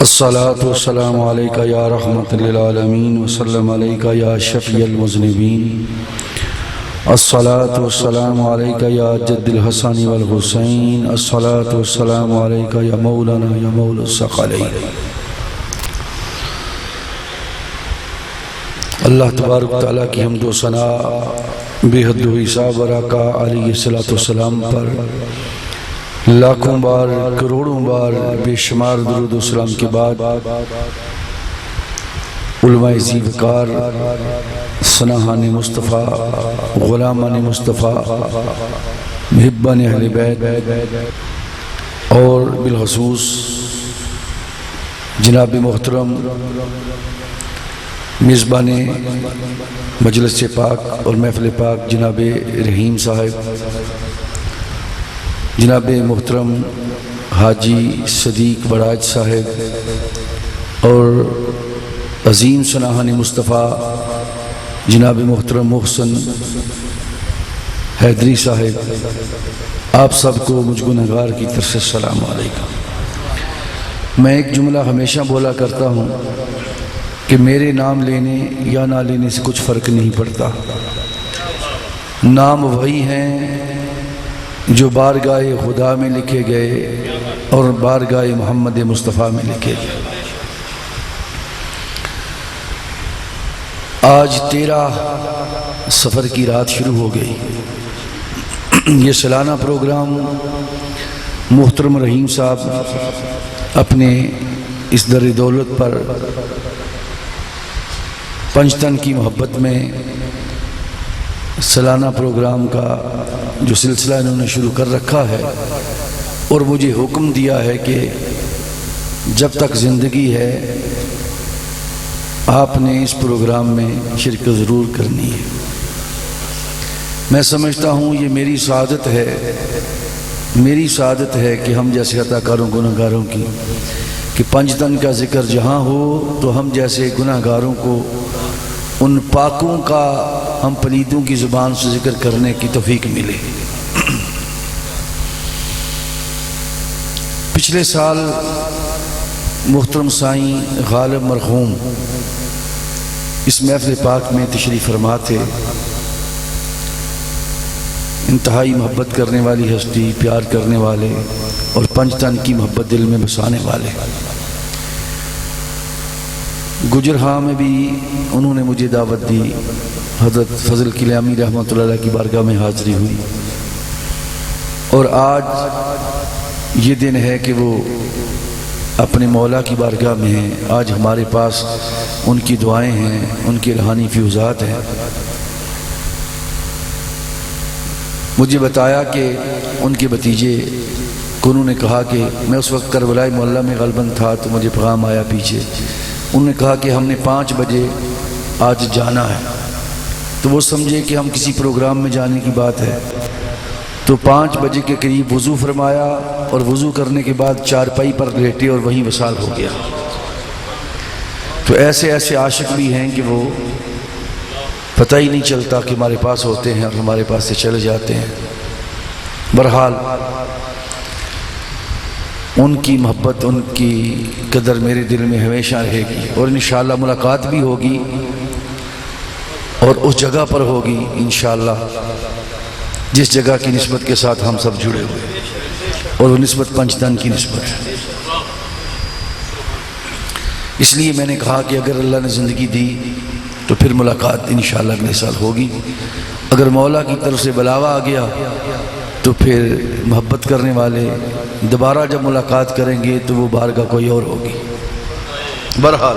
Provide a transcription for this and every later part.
الصلاة والسلام عليك يا رحمة للعالمين وسلم عليك يا شفيع المذنبين. الصلاة والسلام عليك يا جد الحسن والحسين. الصلاة والسلام عليك يا مولانا يا مولى الثقلين. اللہ تبارک تعالیٰ کی حمد و ثنا بے حد و حساب برآقا علیہ السلام پر لاکھوں بار کروڑوں بار بے شمار درود و سلام کے بعد علماء ذی وقار ثناءان مصطفیٰ غلامان مصطفیٰ محبان اہل بیت اور بالخصوص جناب محترم میزبان مجلس پاک اور محفل پاک جناب رحیم صاحب، جناب محترم حاجی صدیق بڑاج صاحب اور عظیم ثناءان مصطفیٰ جناب محترم محسن حیدری صاحب، آپ سب کو مجھ گنہگار کی طرف سے السلام علیکم۔ میں ایک جملہ ہمیشہ بولا کرتا ہوں کہ میرے نام لینے یا نہ لینے سے کچھ فرق نہیں پڑتا، نام وہی ہیں جو بارگاہ خدا میں لکھے گئے اور بارگاہ محمد مصطفیٰ میں لکھے گئے۔ آج 13 سفر کی رات شروع ہو گئی۔ یہ سالانہ پروگرام محترم رحیم صاحب اپنے اس در دولت پر پنجتن کی محبت میں سالانہ پروگرام کا جو سلسلہ انہوں نے شروع کر رکھا ہے، اور مجھے حکم دیا ہے کہ جب تک زندگی ہے آپ نے اس پروگرام میں شرکت ضرور کرنی ہے۔ میں سمجھتا ہوں یہ میری سعادت ہے کہ ہم جیسے خطا کاروں گناہگاروں کی کہ پنجتن کا ذکر جہاں ہو تو ہم جیسے گناہگاروں کو ان پاکوں کا ہم پلیدوں کی زبان سے ذکر کرنے کی توفیق ملے۔ پچھلے سال محترم سائیں غالب مرحوم اس محفل پاک میں تشریف فرما تھے۔ انتہائی محبت کرنے والی ہستی، پیار کرنے والے اور پنجتن کی محبت دل میں بسانے والے۔ گجرہاں میں بھی انہوں نے مجھے دعوت دی، حضرت فضل کلیامی رحمۃ اللہ علیہ کی بارگاہ میں حاضری ہوئی، اور آج یہ دن ہے کہ وہ اپنے مولا کی بارگاہ میں ہیں۔ آج ہمارے پاس ان کی دعائیں ہیں، ان کی روحانی فیوزات ہیں۔ مجھے بتایا کہ ان کے بھتیجے کو انہوں نے کہا کہ میں اس وقت کربلائی محلہ میں غالباً تھا تو مجھے پیغام آیا پیچھے، انہوں نے کہا کہ ہم نے 5 بجے آج جانا ہے، تو وہ سمجھے کہ ہم کسی پروگرام میں جانے کی بات ہے، تو 5 بجے کے قریب وضو فرمایا اور وضو کرنے کے بعد چارپائی پر لیٹے اور وہیں وصال ہو گیا۔ تو ایسے عاشق بھی ہیں کہ وہ پتہ ہی نہیں چلتا کہ ہمارے پاس ہوتے ہیں اور ہمارے پاس سے چلے جاتے ہیں۔ بہرحال ان کی محبت، ان کی قدر میرے دل میں ہمیشہ رہے گی، اور انشاءاللہ ملاقات بھی ہوگی اور اس جگہ پر ہوگی انشاءاللہ جس جگہ کی نسبت کے ساتھ ہم سب جڑے ہوئے، اور وہ نسبت پنجتن کی نسبت ہے۔ اس لیے میں نے کہا کہ اگر اللہ نے زندگی دی تو پھر ملاقات انشاءاللہ اگلے سال ہوگی، اگر مولا کی طرف سے بلاوا آ گیا تو پھر محبت کرنے والے دوبارہ جب ملاقات کریں گے تو وہ بارگاہ کوئی اور ہوگی۔ بہرحال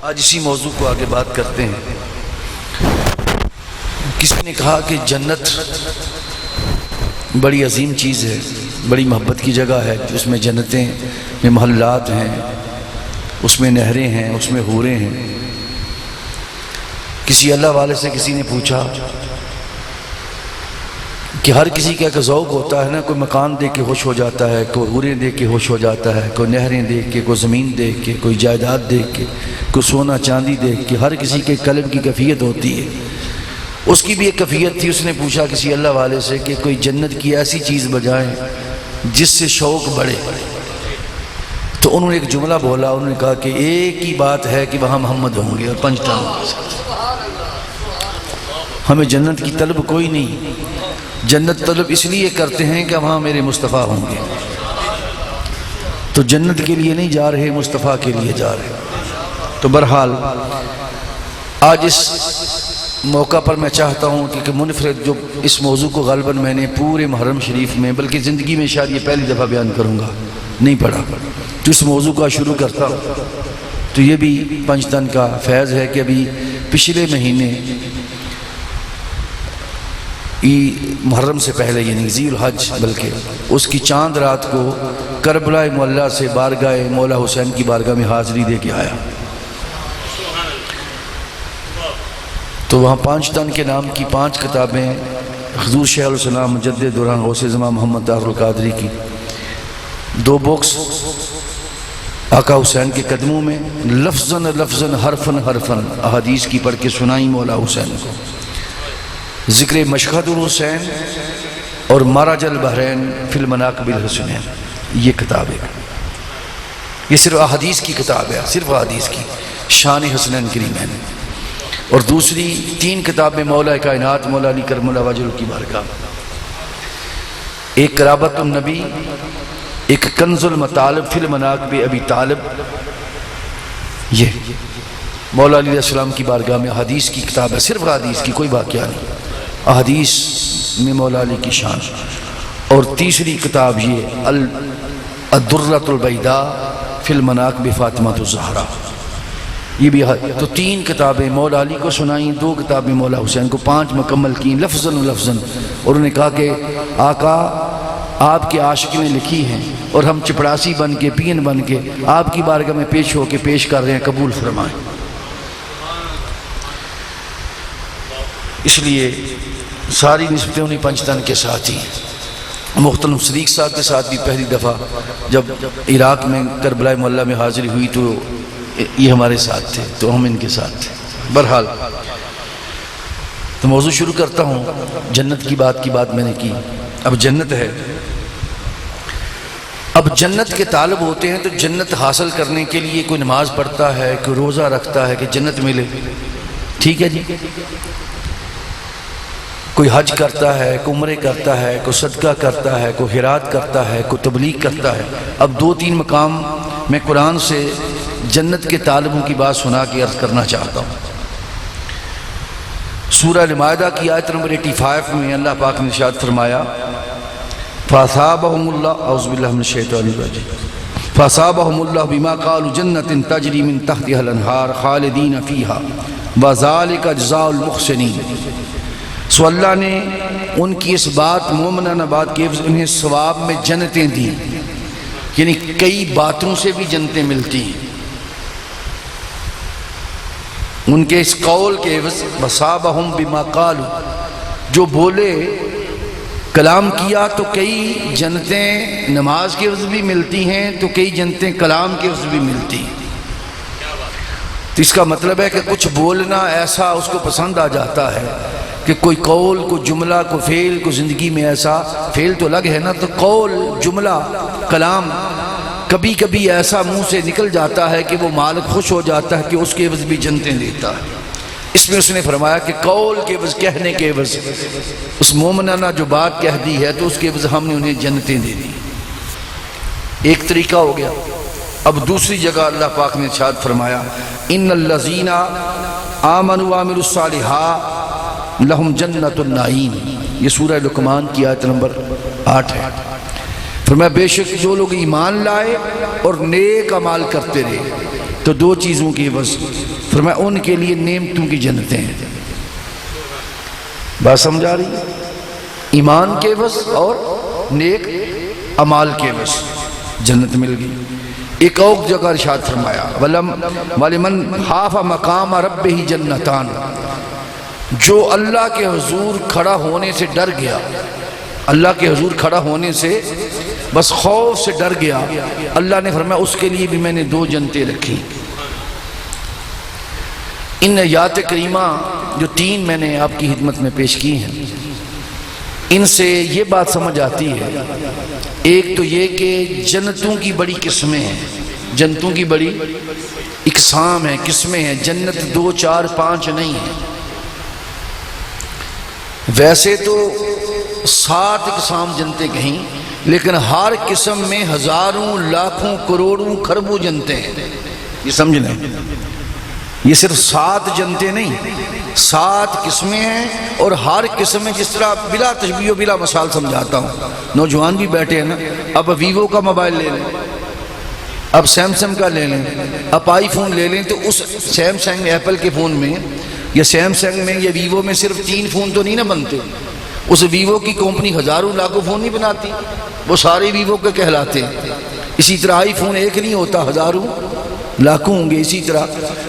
آج اسی موضوع کو آگے بات کرتے ہیں۔ کسی نے کہا کہ جنت بڑی عظیم چیز ہے، بڑی محبت کی جگہ ہے، اس میں جنتیں میں محلات ہیں، اس میں نہریں ہیں، اس میں حوریں ہیں۔ کسی اللہ والے سے کسی نے پوچھا کہ ہر کسی کا ایک ذوق ہوتا ہے نا، کوئی مکان دیکھ کے خوش ہو جاتا ہے، کوئی حوریں دیکھ کے خوش ہو جاتا ہے، کوئی نہریں دیکھ کے، کوئی زمین دیکھ کے، کوئی جائیداد دیکھ کے، کوئی سونا چاندی دیکھ کے، ہر کسی کے قلب کی کیفیت ہوتی ہے۔ اس کی بھی ایک کیفیت تھی۔ اس نے پوچھا کسی اللہ والے سے کہ کوئی جنت کی ایسی چیز بجائیں جس سے شوق بڑھے، تو تو انہوں نے ایک جملہ بولا، انہوں نے کہا کہ ایک ہی بات ہے کہ وہاں محمد ہوں گے اور 5 ٹن ہوں گے۔ ہمیں جنت کی طلب کوئی نہیں، جنت طلب اس لیے کرتے ہیں کہ وہاں میرے مصطفیٰ ہوں گے۔ تو جنت کے لیے نہیں جا رہے، مصطفیٰ کے لیے جا رہے۔ تو بہرحال آج اس موقع پر میں چاہتا ہوں کہ منفرد جو اس موضوع کو غالباً میں نے پورے محرم شریف میں، بلکہ زندگی میں شاید یہ پہلی دفعہ بیان کروں گا، نہیں پڑھا، تو اس موضوع کا شروع کرتا ہوں۔ تو یہ بھی 5 ٹن کا فیض ہے کہ ابھی پچھلے مہینے محرم سے پہلے، یعنی ذی الحج، بلکہ اس کی چاند رات کو کربلا معلیٰ سے بارگاہ مولا حسین کی بارگاہ میں حاضری دے کے آیا۔ تو وہاں 5 ٹن کے نام کی 5 کتابیں حضور شیخ الاسلام مجدد دوران غوث زمان محمد طاہر القادری کی 2 بکس آقا حسین کے قدموں میں لفظاً لفظاً حرفاً حرفاً احادیث کی پڑھ کے سنائی مولا حسین کو، ذکر مشہد الحسین اور مراج البحرین فی المناقب الحسنین، یہ کتاب ہے، یہ صرف احادیث کی کتاب ہے، صرف احادیث کی شان حسنین کریمین۔ اور دوسری 3 کتابیں مولا کائنات مولا علی کرم اللہ وجہ کی بارگاہ، ایک قرابت النبی، ایک کنز المطالب فی المناقب ابی طالب، یہ مولا علی علیہ السلام کی بارگاہ میں احادیث کی کتاب ہے، صرف احادیث کی، کوئی واقعہ نہیں، احادیث میں مولا علی کی شان۔ اور تیسری کتاب یہ الدرۃ البیضاء فی المناقب فاطمہ الزہرا، یہ بھی تو 3 کتابیں مولا علی کو سنائیں، 2 کتابیں مولا حسین کو، 5 مکمل کی لفظاً لفظاً۔ اور انہوں نے کہا کہ آقا آپ کے عاشق نے لکھی ہیں اور ہم چپڑاسی بن کے، پین بن کے آپ کی بارگاہ میں پیش ہو کے پیش کر رہے ہیں، قبول فرمائیں۔ اس لیے ساری نسبتیں انہیں 5 ٹن کے ساتھ ہی، مختلف صدیق صاحب کے ساتھ بھی پہلی دفعہ جب عراق میں کربلا معلیٰ میں حاضری ہوئی تو یہ ہمارے ساتھ تھے، تو ہم ان کے ساتھ تھے۔ بہرحال تو موضوع شروع کرتا ہوں۔ جنت کی بات میں نے کی، اب جنت ہے، اب جنت کے طالب ہوتے ہیں تو جنت حاصل کرنے کے لیے کوئی نماز پڑھتا ہے، کوئی روزہ رکھتا ہے کہ جنت ملے، ٹھیک ہے جی، کوئی حج کرتا ہے، کوئی عمرے کرتا ہے، کوئی صدقہ کرتا ہے، کوئی خیرات کرتا ہے، کوئی تبلیغ کرتا ہے۔ اب 2-3 مقام میں قرآن سے جنت کے طالبوں کی بات سنا کے عرض کرنا چاہتا ہوں۔ سورہ المائدہ کی آیت نمبر 85 میں اللہ پاک نے ارشاد فرمایا، فَأَصَابَهُمُ اللَّهُ اعوذ باللہ من الشیطان الرجیم فَأَصَابَهُمُ اللَّهُ بِمَا قَالُوا جَنَّةٍ تَجْرِي مِن تَحْتِهَا الْأَنْهَارُ خَالِدِينَ فِيهَا وَذَلِكَ جَزَاءُ الْمُحْسِنِينَ۔ سو اللہ نے ان کی اس بات، مومنانہ بات کے انہیں ثواب میں جنتیں دی، یعنی کئی باتوں سے بھی جنتیں ملتی ہیں ان کے اس قول کے عوض۔ وَصَابَهُمْ بِمَا قَالُوا، جو بولے کلام کیا تو کئی جنتیں نماز کے عوض بھی ملتی ہیں، تو کئی جنتیں کلام کے عوض بھی ملتی ہیں۔ تو اس کا مطلب ہے کہ کچھ بولنا ایسا اس کو پسند آ جاتا ہے کہ کوئی قول، کوئی جملہ، کوئی فعل، کوئی زندگی میں ایسا فعل تو الگ ہے نا، تو قول، جملہ، کلام کبھی کبھی ایسا منہ سے نکل جاتا ہے کہ وہ مالک خوش ہو جاتا ہے کہ اس کے عوض بھی جنتیں دیتا ہے۔ اس میں اس نے فرمایا کہ قول کے عوض، کہنے کے عوض، اس مومنانہ جو بات کہہ دی ہے تو اس کے عوض ہم نے انہیں جنتیں دے دی۔ ایک طریقہ ہو گیا۔ اب دوسری جگہ اللہ پاک نے ارشاد فرمایا، ان الذین آمنوا وعملوا الصالحات لہم جنت النعیم، یہ سورہ لقمان کی آیت نمبر 8 ہے۔ فرمایا بے شک جو لوگ ایمان لائے اور نیک اعمال کرتے رہے تو 2 چیزوں کی عوض، فرمایا ان کے لیے نعمتوں کی جنتیں ہیں۔ بات سمجھا رہی؟ ایمان کے عوض اور نیک اعمال کے عوض جنت مل گئی۔ ایک اور جگہ ارشاد فرمایا، وَلِمَنْ خَافَ مَقَامَ رَبِّهِ جَنَّتَانِ، جو اللہ کے حضور کھڑا ہونے سے ڈر گیا، اللہ کے حضور کھڑا ہونے سے بس خوف سے ڈر گیا، اللہ نے فرمایا اس کے لیے بھی میں نے 2 جنتیں رکھی۔ ان آیات کریمہ جو 3 میں نے آپ کی خدمت میں پیش کی ہیں، ان سے یہ بات سمجھ آتی ہے، ایک تو یہ کہ جنتوں کی بڑی قسمیں ہیں، جنتوں کی بڑی اقسام ہیں، قسمیں ہیں، جنت 2 4 5 نہیں ہے۔ ویسے تو 7 اقسام جنتیں کہیں، لیکن ہر قسم میں ہزاروں لاکھوں کروڑوں خربوں جنتیں ہیں، یہ سمجھ لیں۔ یہ صرف 7 جنتیں نہیں، 7 قسمیں ہیں، اور ہر قسم میں جس طرح بلا تشبیہ و بلا مثال سمجھاتا ہوں۔ نوجوان بھی بیٹھے ہیں نا، اب ویوو کا موبائل لے لیں، اب سیمسنگ کا لے لیں، اب آئی فون لے لیں، تو اس سیمسنگ ایپل کے فون میں یا سیمسنگ میں یا ویوو میں صرف 3 فون تو نہیں نا بنتے، اس ویوو کی کمپنی ہزاروں لاکھوں فون نہیں بناتی، وہ سارے ویوو کے کہلاتے ہیں۔ اسی طرح آئی فون ایک نہیں ہوتا، ہزاروں لاکھوں ہوں گے۔ اسی طرح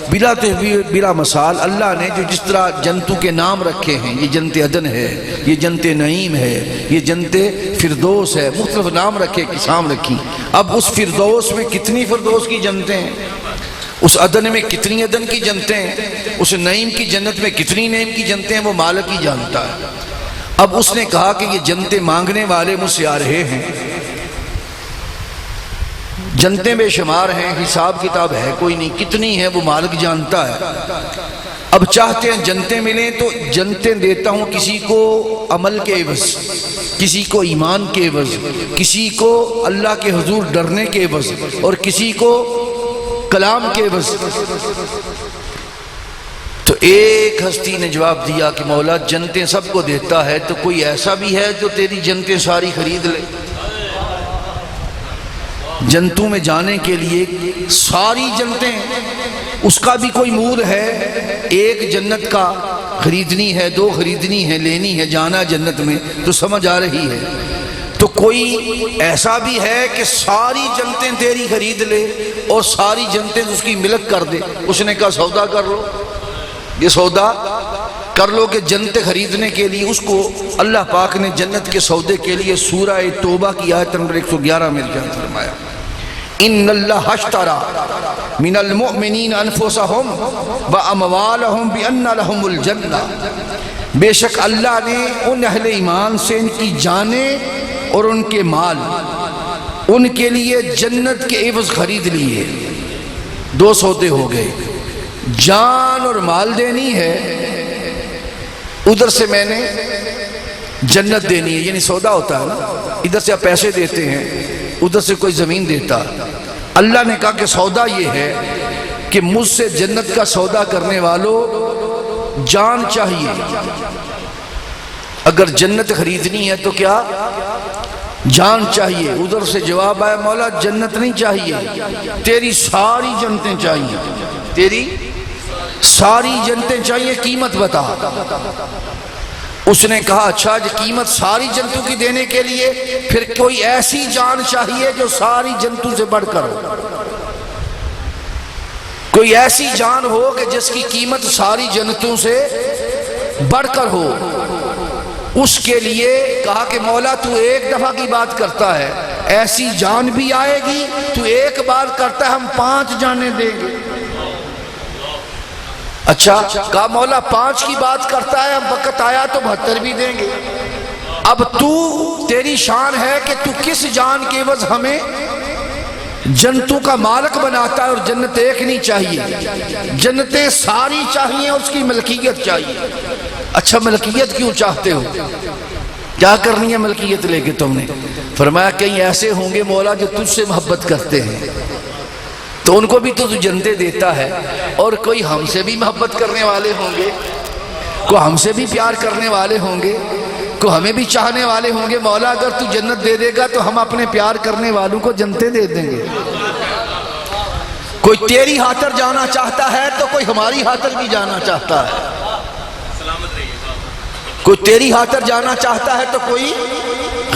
بلا تشبیہ بلا مثال اللہ نے جو جس طرح جنتوں کے نام رکھے ہیں، یہ جنت عدن ہے، یہ جنت نعیم ہے، یہ جنت فردوس ہے، مختلف نام رکھے، اقسام رکھی۔ اب اس فردوس میں کتنی فردوس کی جنتیں ہیں، اس عدن میں کتنی عدن کی جنتیں ہیں، اس نعیم کی جنت میں کتنی نعیم کی جنتیں ہیں، وہ مالک ہی جانتا ہے۔ اب اس نے کہا کہ یہ جنتیں مانگنے والے مجھ سے آ رہے ہیں، جنتیں بے شمار ہیں، حساب کتاب ہے کوئی نہیں، کتنی ہیں وہ مالک جانتا ہے۔ اب چاہتے ہیں جنتیں ملیں تو جنتیں دیتا ہوں، کسی کو عمل کے عوض، کسی کو ایمان کے عوض، کسی کو اللہ کے حضور ڈرنے کے عوض، اور کسی کو کلام کے عوض۔ تو ایک ہستی نے جواب دیا کہ مولا جنتیں سب کو دیتا ہے، تو کوئی ایسا بھی ہے جو تیری جنتیں ساری خرید لے؟ جنتوں میں جانے کے لیے ساری جنتیں، اس کا بھی کوئی مول ہے، ایک جنت کا خریدنی ہے، 2 خریدنی ہے، لینی ہے، جانا جنت میں، تو سمجھ آ رہی ہے۔ تو کوئی ایسا بھی ہے کہ ساری جنتیں تیری خرید لے اور ساری جنتیں اس کی ملک کر دے؟ اس نے کہا سودا کر لو، یہ سودا کر لو کہ جنت خریدنے کے لیے اس کو اللہ پاک نے جنت کے سودے کے لیے سورہ توبہ کی آیت نمبر 111 میں ارشاد فرمایا، ان اللہ اشتری من المؤمنین انفسہم واموالہم بان لہم الجنہ، بے شک اللہ نے ان اہل ایمان سے ان کی جانیں اور ان کے مال ان کے لیے جنت کے عوض خرید لیے۔ 2 سودے ہو گئے، جان اور مال دینی ہے، ادھر سے میں نے جنت دینی ہے، یعنی سودا ہوتا ہے نا، ادھر سے آپ پیسے دیتے ہیں، ادھر سے کوئی زمین دیتا۔ اللہ نے کہا کہ سودا یہ ہے کہ مجھ سے جنت کا سودا کرنے والوں جان چاہیے، اگر جنت خریدنی ہے تو کیا جان چاہیے۔ ادھر سے جواب آیا مولا جنت نہیں چاہیے، تیری ساری جنتیں چاہیے، تیری ساری جنتیں چاہیے، قیمت بتا۔ اس نے کہا اچھا جی قیمت ساری جنتوں کی دینے کے لیے پھر کوئی ایسی جان چاہیے جو ساری جنتوں سے بڑھ کر ہو، کوئی ایسی جان ہو کہ جس کی قیمت ساری جنتوں سے بڑھ کر ہو۔ اس کے لیے کہا کہ مولا تو ایک دفعہ کی بات کرتا ہے، ایسی جان بھی آئے گی، تو ایک بات کرتا ہے ہم 5 جانیں دیں گے۔ اچھا کہا مولا 5 کی بات کرتا ہے، اب وقت آیا تو 72 بھی دیں گے۔ اب تیری شان ہے کہ تو کس جان کے عوض ہمیں جنتوں کا مالک بناتا ہے، اور جنت ایک نہیں چاہیے، جنتیں ساری چاہیے، اس کی ملکیت چاہیے۔ اچھا ملکیت کیوں چاہتے ہو، کیا کرنی ہے ملکیت لے کے تم نے؟ فرمایا کہیں ایسے ہوں گے مولا جو تجھ سے محبت کرتے ہیں، تو ان کو بھی تو جنتیں دیتا ہے، اور کوئی ہم سے بھی محبت کرنے والے ہوں گے، کوئی ہم سے بھی پیار کرنے والے ہوں گے، کوئی ہمیں بھی چاہنے والے ہوں گے۔ مولا اگر تو جنت دے دے گا تو ہم اپنے پیار کرنے والوں کو جنتیں دے دیں گے۔ کوئی تیری خاطر جانا چاہتا ہے تو کوئی ہماری خاطر بھی جانا چاہتا ہے، کوئی تیری خاطر جانا چاہتا ہے تو کوئی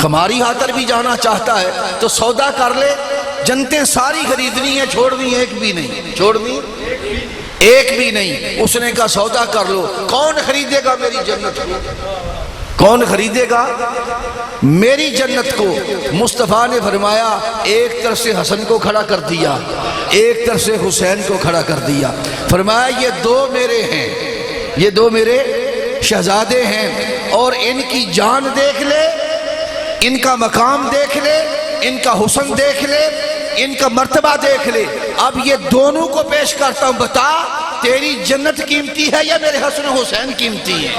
ہماری خاطر بھی جانا چاہتا ہے۔ تو سودا کر لے، جنتیں ساری خریدنی ہیں، چھوڑنی ایک بھی نہیں، چھوڑنی ایک بھی نہیں۔ اس نے کہا سودا کر لو، کون خریدے گا میری جنت کو، کون خریدے گا میری جنت کو؟ مصطفیٰ نے فرمایا ایک طرف سے حسن کو کھڑا کر دیا، ایک طرف سے حسین کو کھڑا کر دیا، فرمایا یہ 2 میرے ہیں، یہ 2 میرے شہزادے ہیں، اور ان کی جان دیکھ لے، ان کا مقام دیکھ لے، ان کا حسن دیکھ لے، ان کا مرتبہ دیکھ لے. اب یہ دونوں کو پیش کرتا ہوں, بتا تیری جنت قیمتی ہے یا میرے حسن حسین قیمتی ہے؟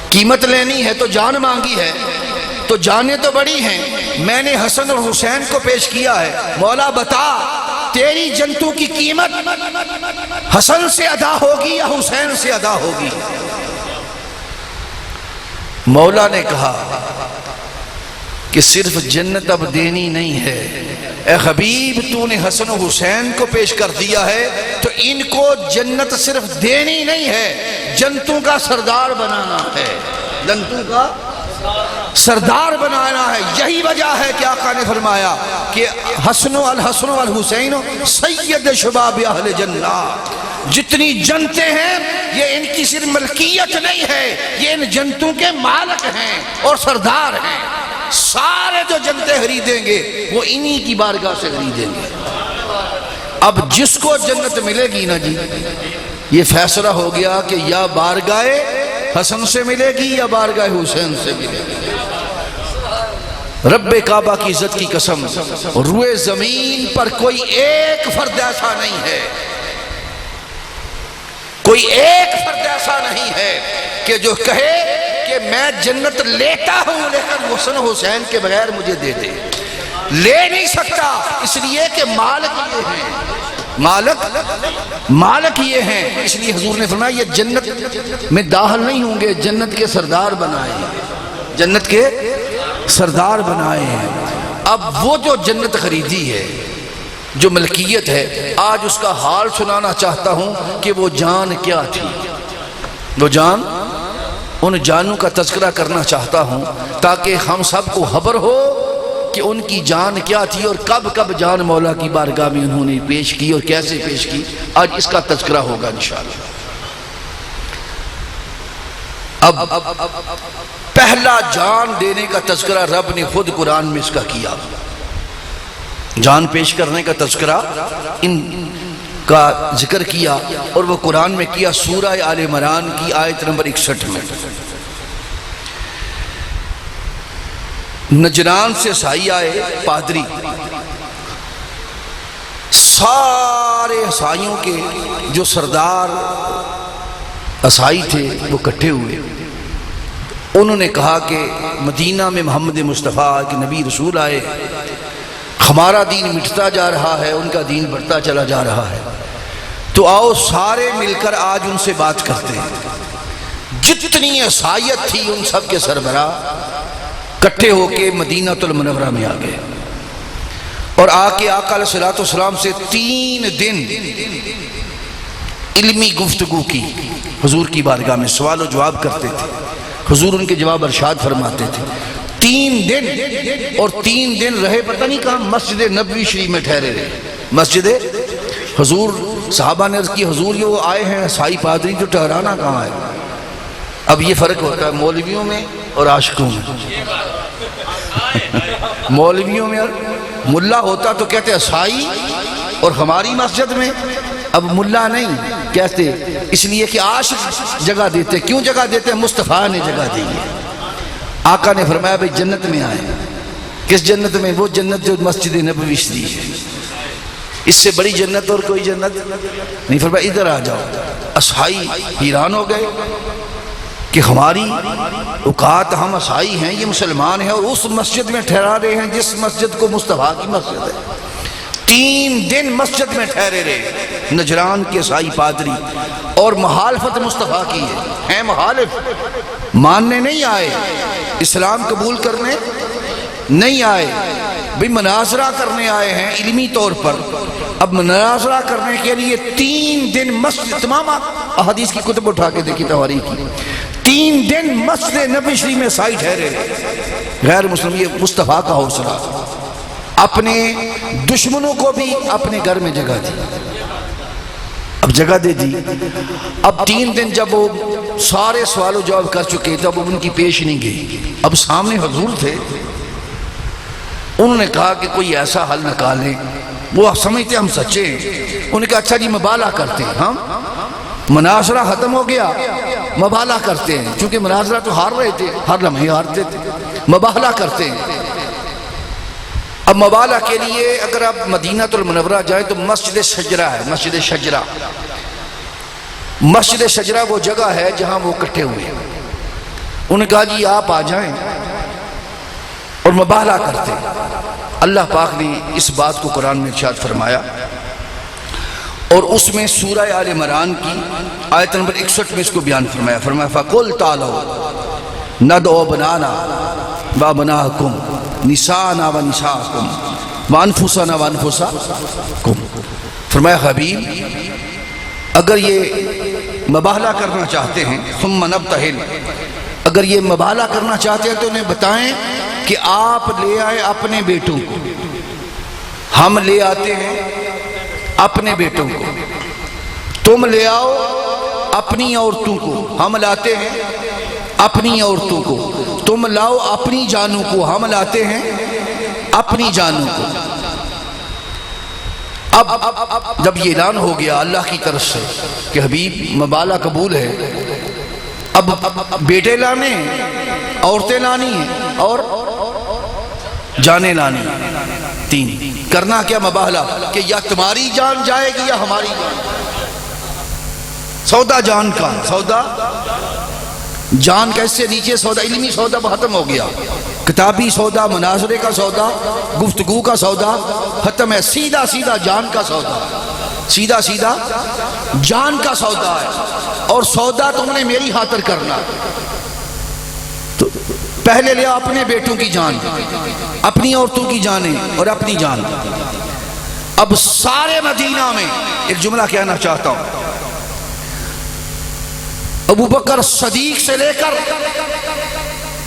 قیمت لینی ہے تو جان مانگی ہے, تو جانیں تو بڑی ہیں. میں نے حسن اور حسین کو پیش کیا ہے. مولا بتا تیری جنتوں کی قیمت حسن سے ادا ہوگی یا حسین سے ادا ہوگی؟ مولا نے کہا کہ صرف جنت اب دینی نہیں ہے اے حبیب, تو نے حسن و حسین کو پیش کر دیا ہے تو ان کو جنت صرف دینی نہیں ہے, جنتوں کا سردار بنانا ہے, جنتوں کا سردار بنانا ہے. یہی وجہ ہے کہ آقا نے فرمایا کہ الحسن والحسین سید شباب اہل جنہ. جتنی جنتیں ہیں یہ ان کی صرف ملکیت نہیں ہے, یہ ان جنتوں کے مالک ہیں اور سردار ہیں. سارے جو جنتیں خریدیں گے وہ انہی کی بارگاہ سے خریدیں گے. اب جس کو جنت ملے گی نا جی, یہ فیصلہ ہو گیا کہ یا بارگاہ حسن سے ملے گی یا بارگاہ حسین سے ملے گی. رب کعبہ کی عزت کی قسم, روئے زمین پر کوئی ایک فرد ایسا نہیں ہے, کوئی ایک فرد ایسا نہیں ہے کہ جو کہے کہ میں جنت لیتا ہوں لیکن حسن حسین کے بغیر مجھے دے دے. لے نہیں سکتا, اس لیے کہ مالک یہ ہیں, مالک یہ ہیں. اس لیے حضور نے فرمایا یہ جنت میں داخل نہیں ہوں گے, جنت کے سردار بنائے ہیں, جنت کے سردار بنائے ہیں. اب وہ جو جنت خریدی ہے, جو ملکیت ہے, آج اس کا حال سنانا چاہتا ہوں کہ وہ جان کیا تھی. وہ جان, ان جانوں کا تذکرہ کرنا چاہتا ہوں تاکہ ہم سب کو خبر ہو کہ ان کی جان کیا تھی اور کب کب جان مولا کی بارگاہ میں انہوں نے پیش کی اور کیسے پیش کی. آج اس کا تذکرہ ہوگا انشاءاللہ. اب پہلا جان دینے کا تذکرہ رب نے خود قرآن میں اس کا کیا. جان پیش کرنے کا تذکرہ ان کا ذکر کیا اور وہ قرآن میں کیا سورہ آل عمران کی آیت نمبر 61 میں. نجران سے عیسائی آئے, پادری, سارے عیسائیوں کے جو سردار عیسائی تھے وہ اکٹھے ہوئے. انہوں نے کہا کہ مدینہ میں محمد مصطفیٰ کے نبی رسول آئے, ہمارا دین مٹتا جا رہا ہے, ان کا دین بڑھتا چلا جا رہا ہے, تو آؤ سارے مل کر آج ان سے بات کرتے ہیں. جتنی عیسائیت تھی ان سب کے سربراہ اکٹھے ہو کے مدینہ المنورہ میں آ گئے اور آ کے آقا علیہ الصلوۃ والسلام سے 3 دن علمی گفتگو کی. حضور کی بارگاہ میں سوال و جواب کرتے تھے, حضور ان کے جواب ارشاد فرماتے تھے. 3 دن, اور 3 دن رہے پتہ نہیں کہاں, مسجد نبوی شریف میں ٹھہرے رہے. مسجد حضور, صحابہ نے عرض کی حضور یہ وہ آئے ہیں عیسائی پادری, تو ٹھہرانا کہاں ہے؟ اب یہ فرق ہوتا ہے مولویوں میں اور عاشقوں میں. مولویوں میں ملا ہوتا تو کہتے عیسائی اور ہماری مسجد میں, اب ملا نہیں کہتے, اس لیے کہ عاشق جگہ دیتے. کیوں جگہ دیتے؟ مصطفیٰ نے جگہ دی ہے. آقا نے فرمایا بھئی جنت میں آئے. کس جنت میں؟ وہ جنت جو مسجد نبوی شریف ہے. اس سے بڑی جنت اور کوئی جنت نہیں. فرمایا ادھر آ جاؤ. عیسائی حیران ہو گئے کہ ہماری اوقات, ہم عیسائی ہیں, یہ مسلمان ہیں اور اس مسجد میں ٹھہرا رہے ہیں جس مسجد کو مصطفیٰ کی مسجد ہے. 3 دن مسجد میں ٹھہرے رہے نجران کے عیسائی پادری, اور مخالفت مصطفیٰ کی ہے مخالف, ماننے نہیں آئے, اسلام قبول کرنے نہیں آئے, بھی مناظرہ کرنے آئے ہیں علمی طور پر. اب مناظرہ کرنے کے لیے 3 دن مسجد, تمام احادیث کی کتب اٹھا کے دیکھی تواریخ کی, 3 دن مسجد نبوی شریف میں عیسائی ٹھہرے غیر مسلم. یہ مصطفیٰ کا حوصلہ, اپنے دشمنوں کو بھی اپنے گھر میں جگہ دی. اب جگہ دے دی. اب 3 دن جب وہ سارے سوال و جواب کر چکے تب ان کی پیش نہیں گئی. اب سامنے حضور تھے, انہوں نے کہا کہ کوئی ایسا حل نکالیں. وہ سمجھتے ہم سچے ہیں. انہوں نے کہا اچھا جی مبالغہ کرتے ہیں, ہم مناظرہ ختم ہو گیا, مبالغہ کرتے ہیں, چونکہ مناظرہ تو ہار رہے تھے, ہر لمحے ہارتے تھے. مباہلہ کرتے ہیں۔ اب مباہلہ کے لیے اگر آپ مدینہ المنورہ جائیں تو مسجد شجرہ ہے، مسجد شجرہ۔ مسجد شجرہ وہ جگہ ہے جہاں وہ اکٹھے ہوئے ہیں۔ انہوں نے کہا جی آپ آ جائیں اور مباہلہ کرتے ہیں۔ اللہ پاک نے اس بات کو قرآن میں ارشاد فرمایا، اور اس میں سورہ آل عمران کی آیت نمبر 61 میں اس کو بیان فرمایا۔ فرمایا فَقُلْ تَعْالَوْا نَدْعُوا أَبْنَاءَنَا وَأَبْنَاءَكُمْ نِسَاءَنَا وَنِسَاءَكُمْ وَأَنفُسَنَا وَأَنفُسَكُمْ۔ فرمایا حبیب اگر یہ مباہلہ کرنا چاہتے ہیں، ثُمَّ نَبْتَهِلْ، اگر یہ مباہلہ کرنا چاہتے ہیں تو انہیں بتائیں کہ آپ لے آئے اپنے بیٹوں کو، ہم لے آتے ہیں اپنے بیٹوں کو، تم لے آؤ اپنی عورتوں کو، ہم لاتے ہیں اپنی عورتوں کو، تم لاؤ اپنی جانوں کو، ہم لاتے ہیں اپنی جانوں کو۔ اب جب یہ اعلان ہو گیا اللہ کی طرف سے کہ حبیب مباہلہ قبول ہے، اب بیٹے لانے ہیں، عورتیں لانی ہیں اور جانیں لانی ہیں، تین۔ کرنا کیا مباہلہ کہ یا تمہاری جان جائے گی یا ہماری جان۔ سودا جان کا، سودا جان کا، اس سے نیچے سودا، علمی سودا ختم ہو گیا، کتابی سودا، مناظرے کا سودا، گفتگو کا سودا ختم ہے، سیدھا سیدھا جان کا سودا، سیدھا سیدھا جان کا سودا ہے۔ اور سودا تم نے میری خاطر کرنا، تو پہلے لیا اپنے بیٹوں کی جان، اپنی عورتوں کی جانیں اور اپنی جان۔ اب سارے مدینہ میں ایک جملہ کہنا چاہتا ہوں، ابو بکر صدیق سے لے کر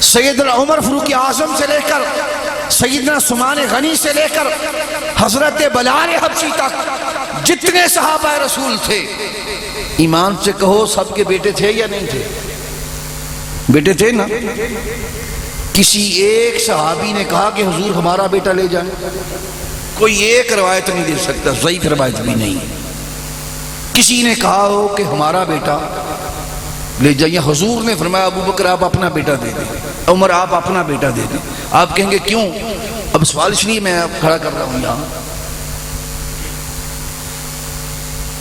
سیدنا عمر فاروق اعظم سے لے کر سیدنا عثمان غنی سے لے کر حضرت بلال حبشی تک جتنے صحابہ رسول تھے، ایمان سے کہو سب کے بیٹے تھے یا نہیں تھے؟ بیٹے تھے نا؟ کسی ایک صحابی نے کہا کہ حضور ہمارا بیٹا لے جائیں؟ کوئی ایک روایت نہیں دے سکتا، ضعیف روایت بھی نہیں۔ کسی نے کہا ہو کہ ہمارا بیٹا لے جائیں؟ حضور نے فرمایا ابو بکر آپ اپنا بیٹا دے دیں، عمر آپ اپنا بیٹا دے دیں۔ آپ کہیں گے کیوں؟ اب سوال اس لیے میں کھڑا کر رہا ہوں یہاں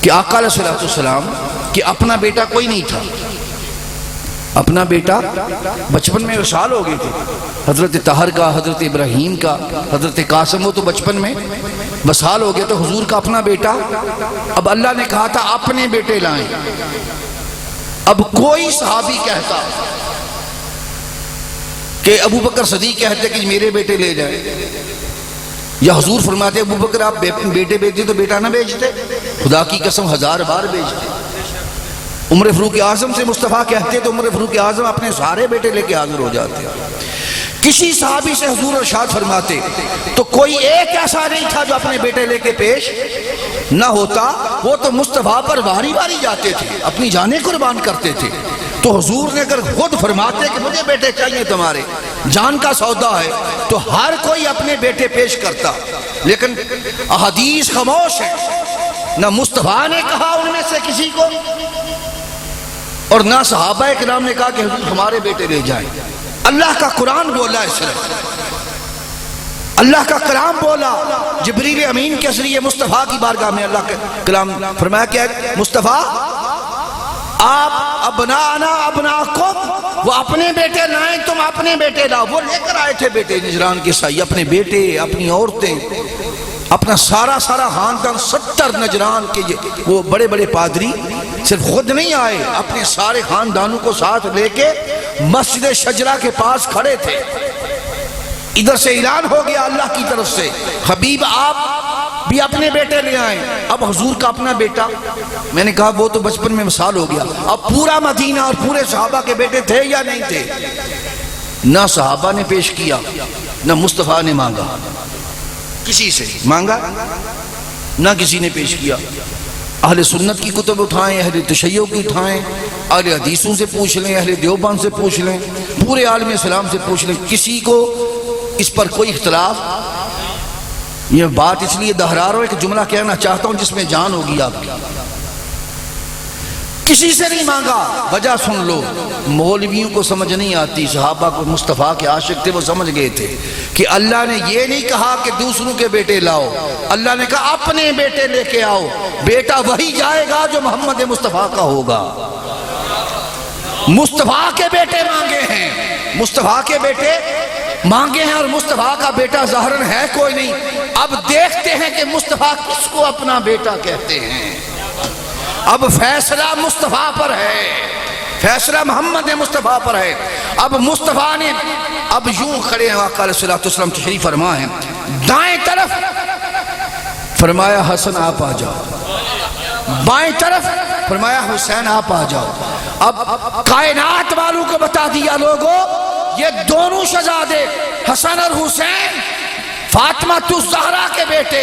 کہ آقا علیہ السلام کہ اپنا بیٹا کوئی نہیں تھا، اپنا بیٹا بچپن میں وصال ہو گئے تھے، حضرت طاہر کا، حضرت ابراہیم کا، حضرت قاسم، وہ تو بچپن میں وصال ہو گئے، تو حضور کا اپنا بیٹا، اب اللہ نے کہا تھا اپنے بیٹے لائیں۔ اب کوئی صحابی کہتا کہ ابو بکر صدیق کہتے کہ میرے بیٹے لے جائیں، یا حضور فرماتے ابو بکر آپ بیٹے بیچتے تو بیٹا نہ بیچتے، خدا کی قسم 1000 بار بیچتے۔ عمر فاروق اعظم سے مصطفیٰ کہتے تو عمر فاروق اعظم اپنے سارے بیٹے لے کے حاضر ہو جاتے۔ کسی صحابی سے حضور ارشاد فرماتے تو کوئی ایک ایسا نہیں تھا جو اپنے بیٹے لے کے پیش نہ ہوتا، وہ تو مصطفیٰ پر واری واری جاتے تھے، اپنی جانیں قربان کرتے تھے۔ تو حضور نے اگر خود فرماتے کہ مجھے بیٹے چاہیے تمہارے، جان کا سودا ہے، تو ہر کوئی اپنے بیٹے پیش کرتا، لیکن احادیث خاموش ہے، نہ مصطفیٰ نے کہا ان میں سے کسی کو، اور نہ صحابہ کرام نے کہا کہ حضور ہمارے بیٹے لے جائیں۔ اللہ کا قرآن بولا ہے، صرف اللہ کا کلام بولا، جبریل امین کے ذریعے مصطفیٰ کی بارگاہ میں اللہ کا کلام فرمایا کہ مصطفیٰ آپ ابنانا ابناکم، وہ اپنے بیٹے لائیں، تم اپنے بیٹے لاؤ۔ وہ لے کر آئے تھے بیٹے نجران کے سائی، اپنے بیٹے، اپنی عورتیں، اپنا سارا خاندان، 70 نجران کے وہ بڑے بڑے پادری صرف خود نہیں آئے، اپنے سارے خاندانوں کو ساتھ لے کے مسجد شجرہ کے پاس کھڑے تھے۔ ادھر سے اعلان ہو گیا اللہ کی طرف سے، حبیب آپ بھی اپنے بیٹے لے آئیں۔ اب حضور کا اپنا بیٹا، میں نے کہا وہ تو بچپن میں وصال ہو گیا، اب پورا مدینہ اور پورے صحابہ کے بیٹے تھے یا نہیں تھے؟ نہ صحابہ نے پیش کیا، نہ مصطفیٰ نے مانگا، کسی سے مانگا نہ کسی نے پیش کیا۔ اہل سنت کی کتب اٹھائیں، اہل تشیع کی اٹھائیں، اہل حدیثوں سے پوچھ لیں، اہل دیوبند سے پوچھ لیں، پورے عالم اسلام سے پوچھ لیں، کسی کو اس پر کوئی اختلاف۔ یہ بات اس لیے دہرا رہا ہوں، ایک جملہ کہنا چاہتا ہوں جس میں جان ہوگی آپ کی۔ کسی سے نہیں مانگا. وجہ سن لو. مولویوں کو سمجھ نہیں آتی. صحابہ کو مصطفیٰ کے عاشق تھے, وہ سمجھ گئے تھے کہ اللہ نے یہ نہیں کہا کہ دوسروں کے بیٹے لاؤ, اللہ نے کہا اپنے بیٹے لے کے آؤ. بیٹا وہی جائے گا جو محمد مصطفیٰ کا ہوگا. مصطفیٰ کے بیٹے مانگے ہیں, مصطفیٰ کے بیٹے مانگے ہیں, اور مصطفیٰ کا بیٹا ظاہراً ہے کوئی نہیں. اب دیکھتے ہیں کہ مصطفیٰ کس کو اپنا بیٹا کہتے ہیں. اب فیصلہ مصطفیٰ پر ہے, فیصلہ محمد مصطفیٰ پر ہے. اب مصطفیٰ نے اب یوں کھڑے ہیں, آقا علیہ السلام تشریف فرما ہے, دائیں طرف فرمایا حسن آپ آ جاؤ, بائیں طرف فرمایا حسین آپ آ جاؤ. اب کائنات والوں کو بتا دیا لوگوں, یہ دونوں شہزادے حسن اور حسین فاطمہ الزہرا کے بیٹے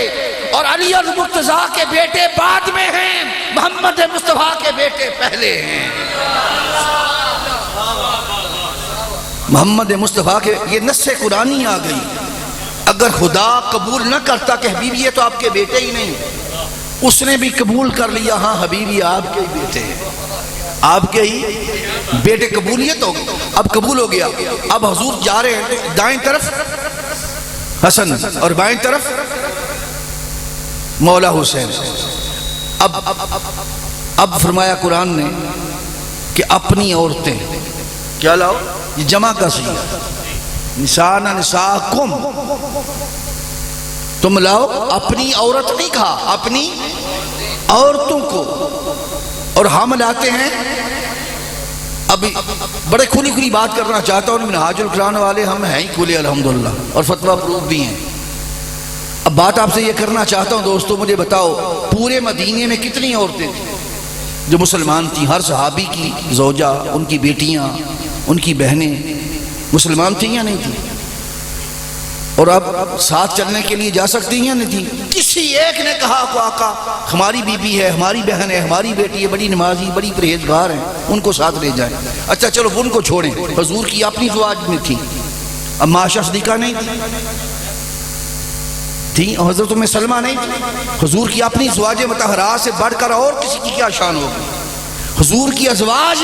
اور علی المرتضیٰ کے بیٹے بعد میں ہیں, محمد مصطفیٰ کے بیٹے پہلے ہیں. محمد مصطفیٰ کے یہ نص قرآنی آ گئی. اگر خدا قبول نہ کرتا کہ حبیبی یہ تو آپ کے بیٹے ہی نہیں, اس نے بھی قبول کر لیا ہاں حبیبی آپ کے ہی بیٹے ہیں, آپ کے ہی بیٹے. قبولیت ہو گئی, اب قبول ہو گیا. اب حضور جا رہے ہیں, دائیں طرف حسن اور بائیں طرف مولا حسین. اب فرمایا قرآن نے کہ اپنی عورتیں کیا لاؤ, یہ جمع کا صیغہ, نساء نساءکم, تم لاؤ. اپنی عورت نہیں کہا, اپنی عورتوں کو. اور ہم لاتے ہیں. اب بڑے کھلی کھلی بات کرنا چاہتا ہوں, منہاج القرآن والے ہم ہیں ہی کھلے الحمدللہ, اور فتویٰ پروف بھی ہیں. اب بات آپ سے یہ کرنا چاہتا ہوں دوستو, مجھے بتاؤ پورے مدینے میں کتنی عورتیں تھیں جو مسلمان تھیں؟ ہر صحابی کی زوجہ, ان کی بیٹیاں, ان کی بہنیں مسلمان تھیں یا نہیں تھیں؟ اور اب ساتھ چلنے کے لیے جا سکتی ہیں یا نہیں تھی؟ کسی ایک نے کہا کو آقا ہماری بیوی ہے, ہماری بہن ہے, ہماری بیٹی ہے, بڑی نمازی, بڑی پرہیزگار ہیں, ان کو ساتھ لے جائیں. اچھا چلو ان کو چھوڑیں. حضور کی اپنی زواج میں تھی, اب معاشہ صدیقہ نہیں تھی, اور حضرت ام سلمہ نہیں تھی. حضور کی اپنی زواج مطہرات سے بڑھ کر اور کسی کی کیا شان ہوگی؟ حضور کی ازواج